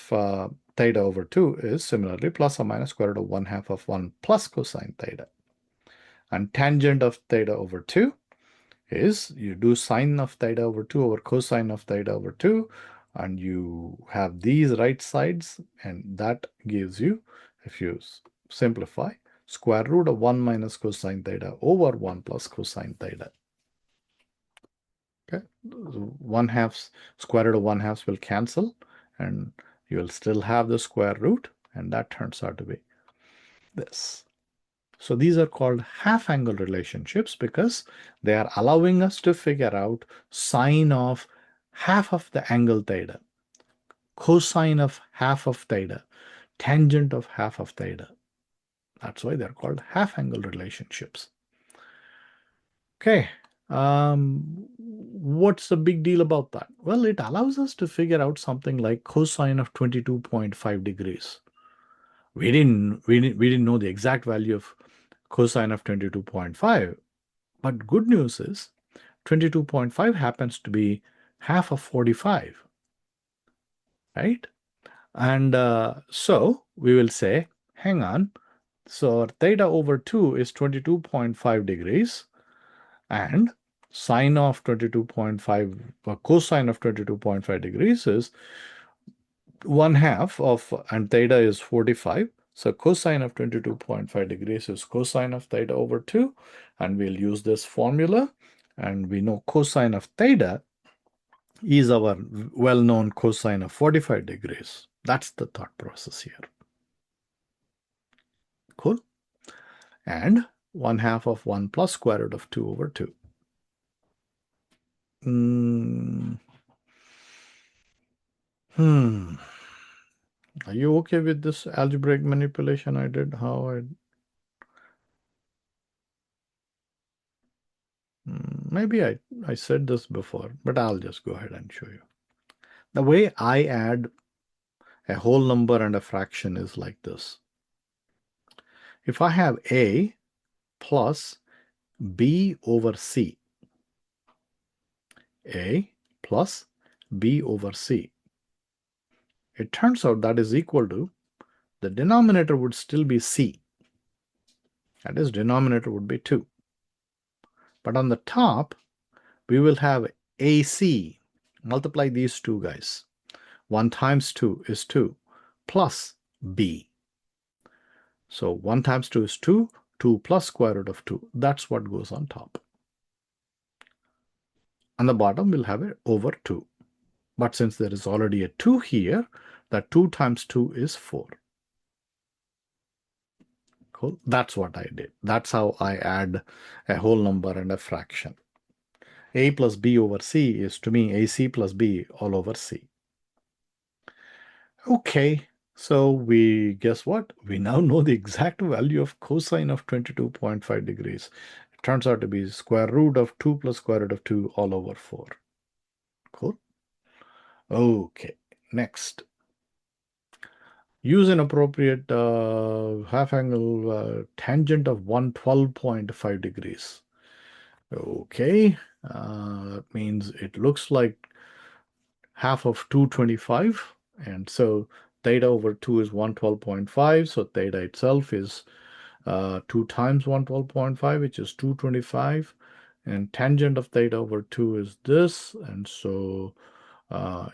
theta over 2 is similarly plus or minus square root of 1/2 of 1 plus cosine theta. And tangent of theta over 2 is you do sine of theta over 2 over cosine of theta over 2, and you have these right sides, and that gives you, if you simplify, square root of 1 minus cosine theta over 1 plus cosine theta. Okay, 1/2 square root of 1/2 will cancel, and you will still have the square root, and that turns out to be this. So these are called half angle relationships because they are allowing us to figure out sine of half of the angle theta, cosine of half of theta, tangent of half of theta. That's why they're called half angle relationships. Okay, what's the big deal about that? Well, it allows us to figure out something like cosine of 22.5 degrees. We didn't know the exact value of cosine of 22.5, but good news is 22.5 happens to be half of 45, right? And so we will say, hang on, so theta over 2 is 22.5 degrees, and sine of 22.5, cosine of 22.5 degrees is 1/2 of, and theta is 45. So cosine of 22.5 degrees is cosine of theta over 2, and we'll use this formula, and we know cosine of theta is our well-known cosine of 45 degrees. That's the thought process here. Cool. And 1/2 of 1 plus square root of 2 over 2. Are you okay with this algebraic manipulation I did? maybe I said this before, but I'll just go ahead and show you. The way I add a whole number and a fraction is like this. If I have A plus B over C, A plus B over C, it turns out that is equal to, the denominator would still be C. That is, denominator would be 2. But on the top, we will have AC. Multiply these two guys. 1 times 2 is 2 plus B. So 1 times 2 is 2, 2 plus square root of 2. That's what goes on top. On the bottom, we'll have it over 2. But since there is already a 2 here, that 2 times 2 is 4. Cool. That's what I did. That's how I add a whole number and a fraction. A plus B over C is, to me, AC plus B all over C. Okay, so guess what? We now know the exact value of cosine of 22.5 degrees. It turns out to be square root of 2 plus square root of 2 all over 4. Cool. Okay, next. Use an appropriate half angle tangent of 112.5 degrees. Okay, that means it looks like half of 225, and so theta over 2 is 112.5, so theta itself is 2 times 112.5, which is 225, and tangent of theta over 2 is this, and so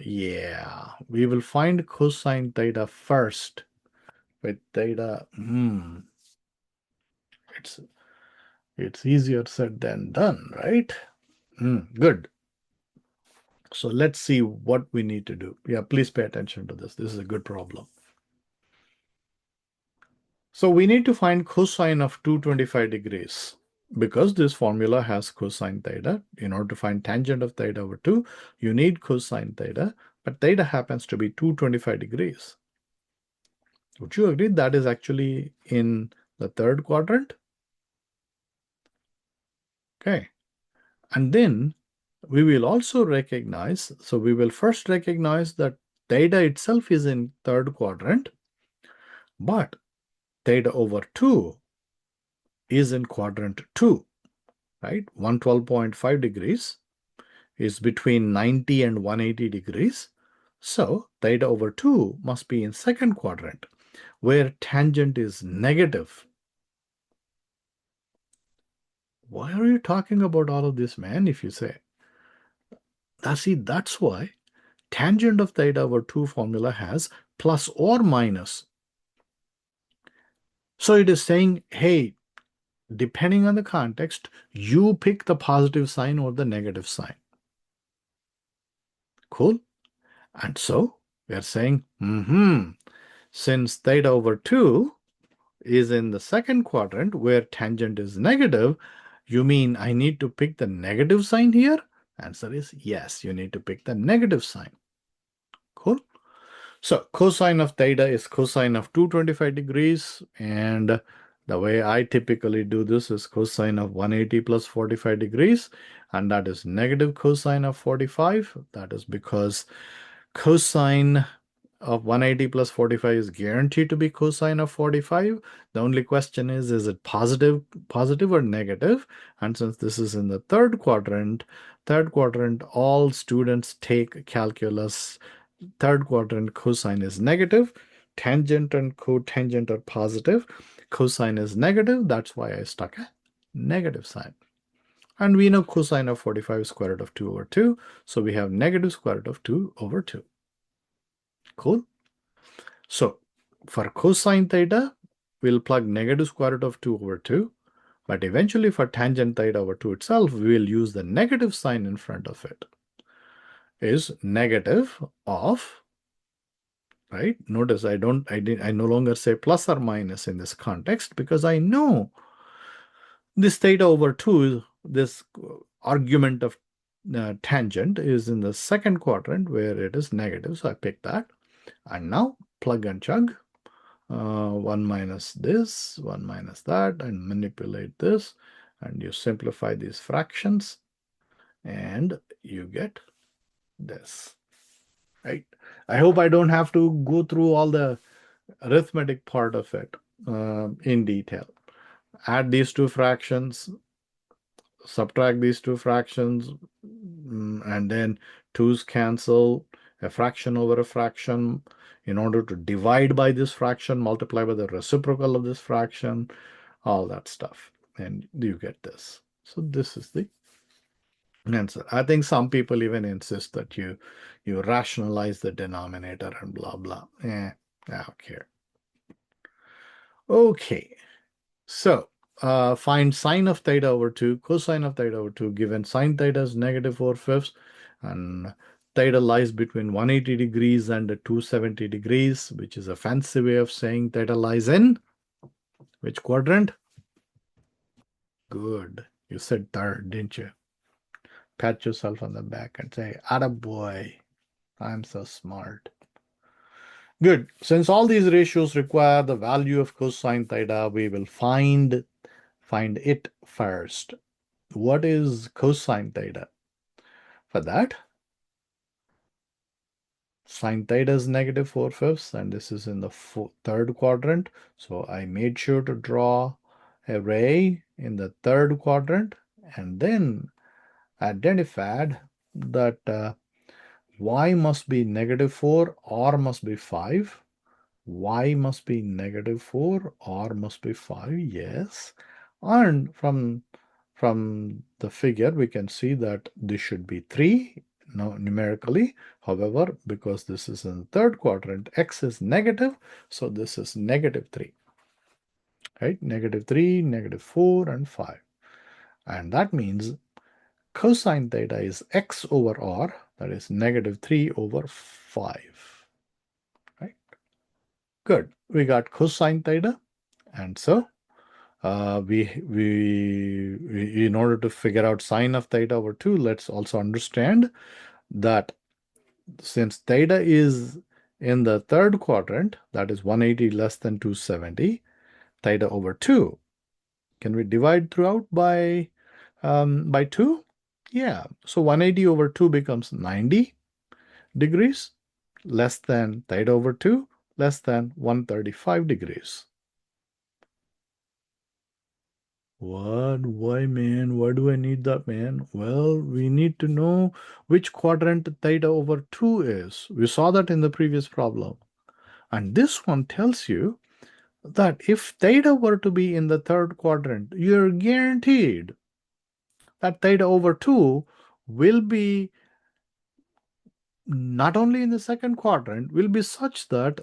yeah, we will find cosine theta first. With theta, it's easier said than done, right? Good. So let's see what we need to do. Yeah, please pay attention to this. This is a good problem. So we need to find cosine of 225 degrees. Because this formula has cosine theta, in order to find tangent of theta over 2, you need cosine theta, but theta happens to be 225 degrees. Would you agree that is actually in the third quadrant? Okay. And then we will also recognize, so we will first recognize that theta itself is in third quadrant, but theta over 2 is in quadrant 2, right? 112.5 degrees is between 90 and 180 degrees. So theta over 2 must be in second quadrant, where tangent is negative. Why are you talking about all of this, man, if you say? That's why tangent of theta over 2 formula has plus or minus. So it is saying, hey, depending on the context, you pick the positive sign or the negative sign. Cool? And so we are saying, since theta over 2 is in the second quadrant where tangent is negative, you mean I need to pick the negative sign here? Answer is yes, you need to pick the negative sign. Cool? So cosine of theta is cosine of 225 degrees, and the way I typically do this is cosine of 180 plus 45 degrees, and that is negative cosine of 45. That is because cosine of 180 plus 45 is guaranteed to be cosine of 45. The only question is it positive or negative? And since this is in the third quadrant, all students take calculus. Third quadrant cosine is negative. Tangent and cotangent are positive. Cosine is negative. That's why I stuck a negative sign. And we know cosine of 45 is square root of 2 over 2. So we have negative square root of 2 over 2. Cool. So for cosine theta, we'll plug negative square root of 2 over 2. But eventually for tangent theta over 2 itself, we will use the negative sign in front of it. Is negative of, right? Notice I no longer say plus or minus in this context because I know this theta over 2, this argument of tangent is in the second quadrant where it is negative. So I pick that. And now plug and chug. 1 minus this, 1 minus that, and manipulate this. And you simplify these fractions. and you get this, right? I hope I don't have to go through all the arithmetic part of it in detail. Add these two fractions, subtract these two fractions, and then 2's cancel, a fraction over a fraction. In order to divide by this fraction, multiply by the reciprocal of this fraction, all that stuff, and you get this. So this is the answer. I think some people even insist that you rationalize the denominator and blah blah. I don't care. Okay, so find sine of theta over 2, cosine of theta over 2, given sine theta is negative 4/5 and theta lies between 180 degrees and 270 degrees, which is a fancy way of saying theta lies in which quadrant? Good. You said third, didn't you? Pat yourself on the back and say, attaboy, I'm so smart. Good. Since all these ratios require the value of cosine theta, we will find it first. What is cosine theta? For that, sine theta is negative 4/5, and this is in the third quadrant. So I made sure to draw a ray in the third quadrant and then identified that y must be negative 4, r must be 5. Y must be negative 4, r must be 5, yes. And from the figure, we can see that this should be 3 numerically. However, because this is in the third quadrant, x is negative, so this is negative 3. Right? Negative 3, negative 4, and 5. And that means cosine theta is x over r, that is negative 3 over 5. Right? Good. We got cosine theta. And so we in order to figure out sine of theta over 2, let's also understand that since theta is in the third quadrant, that is 180 less than 270, theta over 2, can we divide throughout by 2? Yeah, so 180 over 2 becomes 90 degrees, less than theta over 2, less than 135 degrees. What? Why, man? Why do I need that, man? Well, we need to know which quadrant theta over 2 is. We saw that in the previous problem. And this one tells you that if theta were to be in the third quadrant, you're guaranteed that theta over 2 will be not only in the second quadrant, will be such that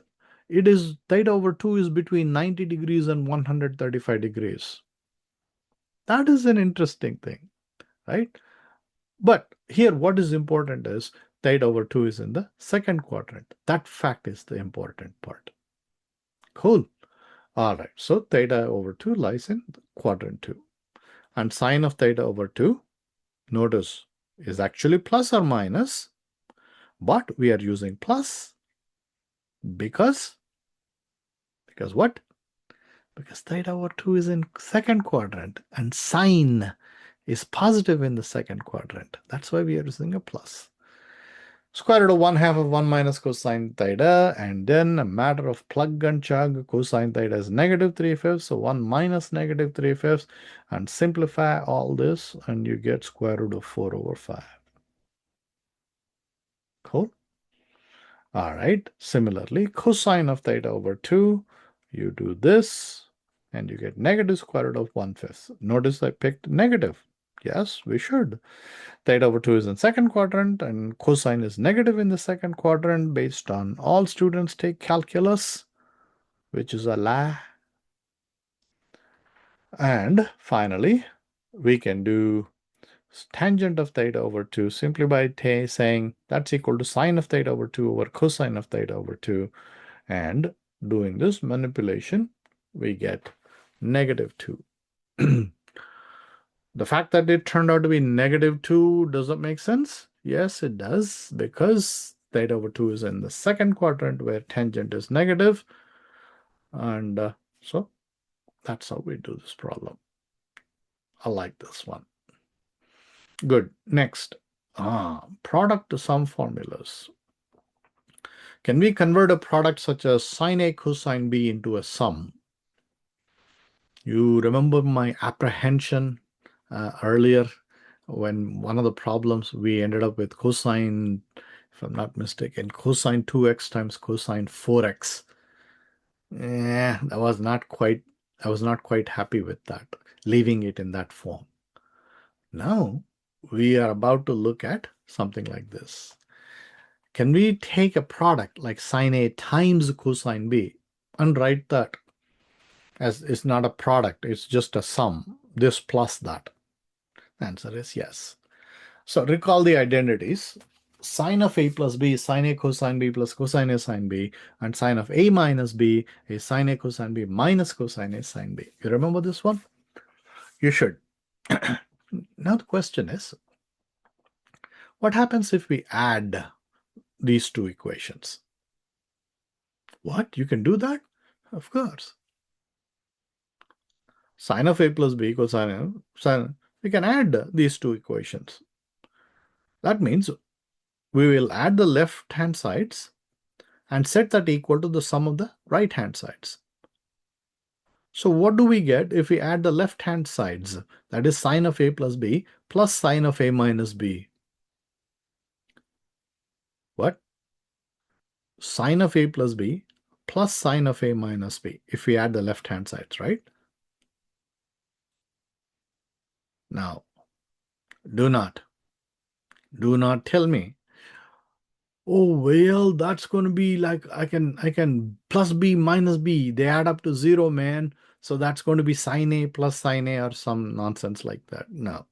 it is theta over 2 is between 90 degrees and 135 degrees. That is an interesting thing, right? But here what is important is theta over 2 is in the second quadrant. That fact is the important part. Cool. All right, so theta over 2 lies in quadrant 2. And sine of theta over 2, notice, is actually plus or minus, but we are using plus because what? Because theta over 2 is in second quadrant and sine is positive in the second quadrant. That's why we are using a plus. Square root of 1/2 of 1 minus cosine theta, and then a matter of plug and chug, cosine theta is negative 3/5, so 1 minus negative 3/5, and simplify all this, and you get square root of 4 over 5. Cool? All right, similarly, cosine of theta over 2, you do this, and you get negative square root of 1/5. Notice I picked negative. Yes, we should. Theta over 2 is in second quadrant, and cosine is negative in the second quadrant based on all students take calculus, which is a lie. And finally, we can do tangent of theta over 2 simply by saying that's equal to sine of theta over 2 over cosine of theta over 2. And doing this manipulation, we get negative 2. The fact that it turned out to be negative 2, does that make sense? Yes, it does, because theta over 2 is in the second quadrant where tangent is negative. And so that's how we do this problem. I like this one. Good. Next, product to sum formulas. Can we convert a product such as sine A cosine B into a sum? You remember my apprehension earlier when one of the problems we ended up with cosine, if I'm not mistaken, cosine 2x times cosine 4x. I was not quite happy with that, leaving it in that form. Now we are about to look at something like this. Can we take a product like sine A times cosine B and write that as it's not a product, it's just a sum, this plus that? The answer is yes. So recall the identities. Sine of A plus B is sine A cosine B plus cosine A sine B, and sine of A minus B is sine A cosine B minus cosine A sine B. You remember this one? You should. Now the question is, what happens if we add these two equations? What? You can do that? Of course. Sine of A plus B cosine A, we can add these two equations. That means we will add the left-hand sides and set that equal to the sum of the right-hand sides. So what do we get if we add the left-hand sides? That is sine of A plus B plus sine of A minus B. What? Sine of A plus B plus sine of A minus B if we add the left-hand sides, right? Now, do not tell me, oh, well, that's going to be like I can plus B minus B. They add up to 0, man. So that's going to be sine A plus sine A or some nonsense like that. No.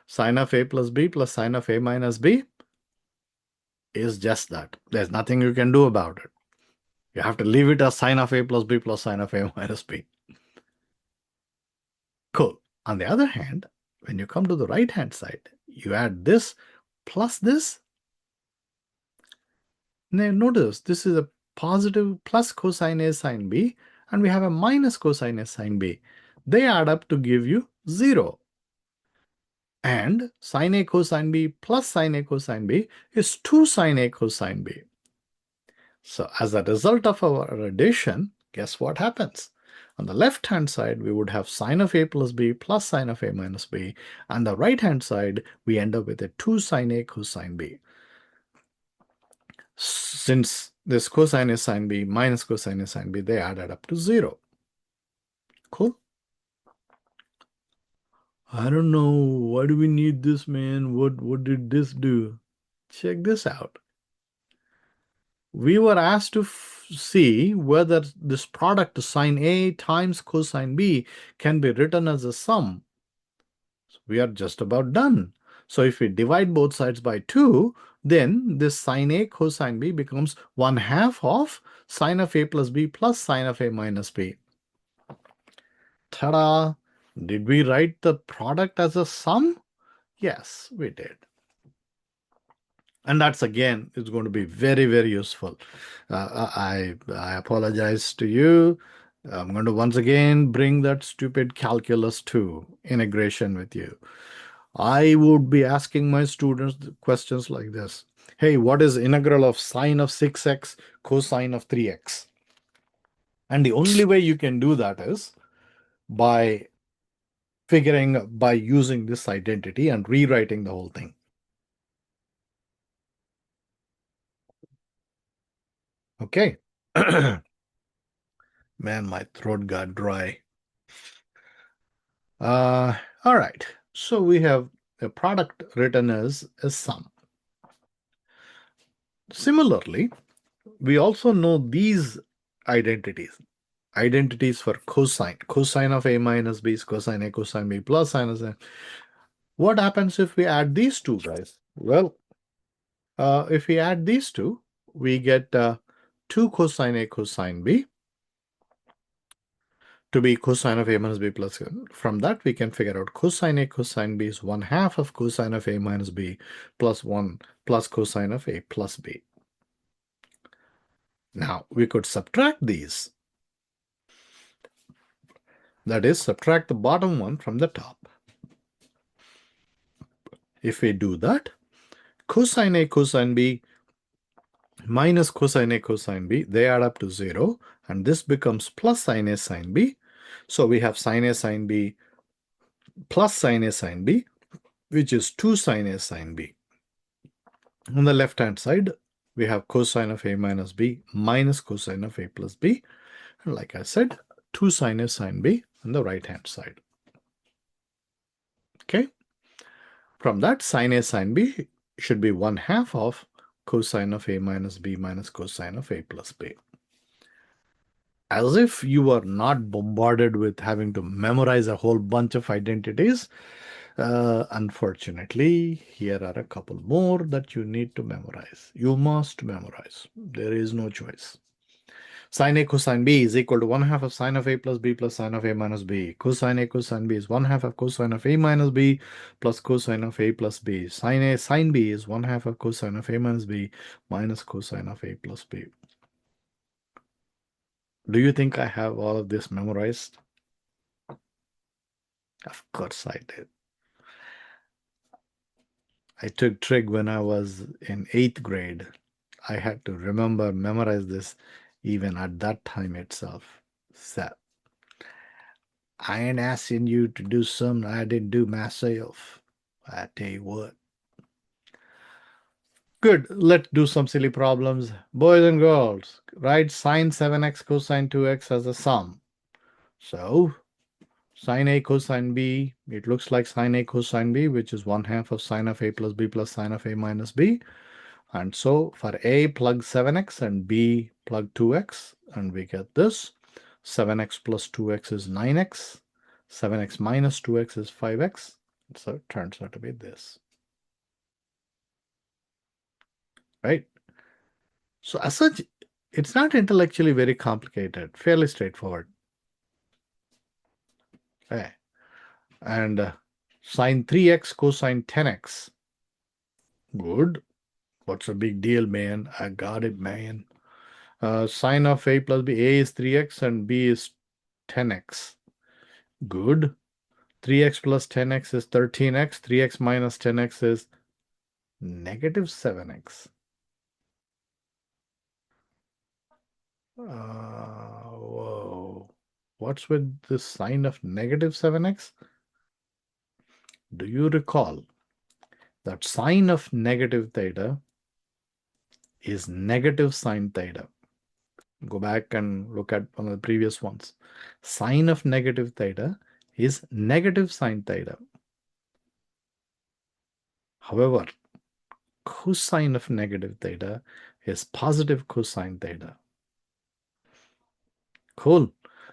Sine of A plus B plus sine of A minus B is just that. There's nothing you can do about it. You have to leave it as sine of A plus B plus sine of A minus B. Cool. On the other hand, when you come to the right-hand side, you add this plus this. Now notice this is a positive plus cosine A sine B, and we have a minus cosine A sine B. They add up to give you 0. And sine A cosine B plus sine A cosine B is 2 sine A cosine B. So as a result of our addition, guess what happens? On the left-hand side, we would have sine of A plus B plus sine of A minus B. On the right-hand side, we end up with a 2 sine A cosine B. Since this cosine A sine B minus cosine A sine B, they added up to 0. Cool? I don't know. Why do we need this, man? What did this do? Check this out. We were asked to see whether this product sine A times cosine B can be written as a sum. So we are just about done. So if we divide both sides by 2, then this sine A cosine B becomes 1/2 of sine of A plus B plus sine of A minus B. Ta-da! Did we write the product as a sum? Yes, we did. And that's again, it's going to be very, very useful. I apologize to you. I'm going to once again bring that stupid calculus 2 integration with you. I would be asking my students questions like this. Hey, what is integral of sine of 6x cosine of 3x? And the only way you can do that is by using this identity and rewriting the whole thing. Okay. Man, my throat got dry. All right. So we have a product written as a sum. Similarly, we also know these identities. Identities for cosine. Cosine of A minus B is cosine A cosine B plus sinus A. What happens if we add these two guys? Well, if we add these two, we get 2 cosine A cosine B to be cosine of A minus B plus. From that, we can figure out cosine A cosine B is 1/2 of cosine of A minus B plus 1 plus cosine of A plus B. Now, we could subtract these. That is, subtract the bottom one from the top. If we do that, cosine A, cosine B minus cosine A, cosine B, they add up to 0, and this becomes plus sine A, sine B. So we have sine A, sine B plus sine A, sine B, which is 2 sine A, sine B. On the left-hand side, we have cosine of A minus B minus cosine of A plus B. And like I said, 2 sine A, sine B on the right-hand side. Okay. From that, sine A, sine B should be 1/2 of cosine of A minus B minus cosine of A plus B. As if you are not bombarded with having to memorize a whole bunch of identities. Unfortunately, here are a couple more that you need to memorize. You must memorize. There is no choice. Sine A cosine B is equal to 1/2 of sine of A plus B plus sine of A minus B. Cosine A cosine B is 1/2 of cosine of A minus B plus cosine of A plus B. Sine A sine B is 1/2 of cosine of A minus B minus cosine of A plus B. Do you think I have all of this memorized? Of course I did. I took trig when I was in 8th grade. I had to memorize this even at that time itself. So, I ain't asking you to do something I didn't do myself. I tell you what. Good, let's do some silly problems. Boys and girls, write sine 7x cosine 2x as a sum. So, sine A cosine B, it looks like sine A cosine B, which is 1/2 of sine of A plus B plus sine of A minus B. And so for A, plug 7x and B, plug 2x, and we get this. 7x plus 2x is 9x. 7x minus 2x is 5x. So it turns out to be this. Right? So as such, it's not intellectually very complicated, fairly straightforward. Okay. And sine 3x cosine 10x. Good. What's a big deal, man? I got it, man. Sine of A plus B, A is 3x and B is 10x. Good. 3x plus 10x is 13x. 3x minus 10x is negative 7x. Whoa. What's with the sign of negative 7x? Do you recall that sine of negative theta is negative sine theta? Go back and look at one of the previous ones. Sine of negative theta is negative sine theta. However, cosine of negative theta is positive cosine theta. Cool.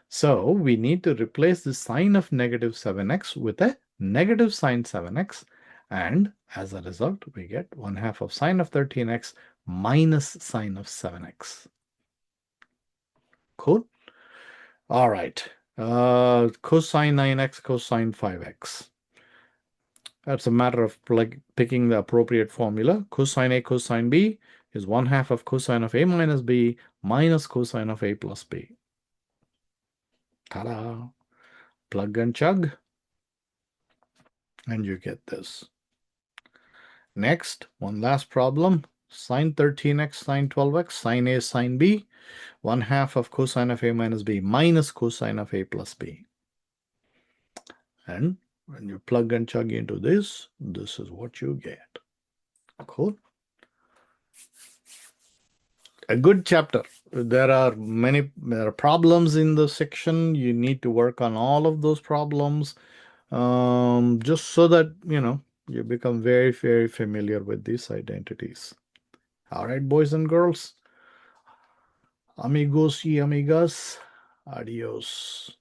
So we need to replace the sine of negative 7x with a negative sine 7x. And as a result, we get 1/2 of sine of 13x minus sine of 7x. Cool. All right. Cosine 9x, cosine 5x. That's a matter of picking the appropriate formula. Cosine A, cosine B is 1/2 of cosine of A minus B minus cosine of A plus B. Ta-da! Plug and chug, and you get this. Next, one last problem. Sine 13x, sine 12x, sine A, sine B, 1/2 of cosine of A minus B minus cosine of A plus B. And when you plug and chug into this, this is what you get. Cool. A good chapter. There are problems in the section. You need to work on all of those problems, just so that you become very, very familiar with these identities. All right, boys and girls. Amigos y amigas. Adios.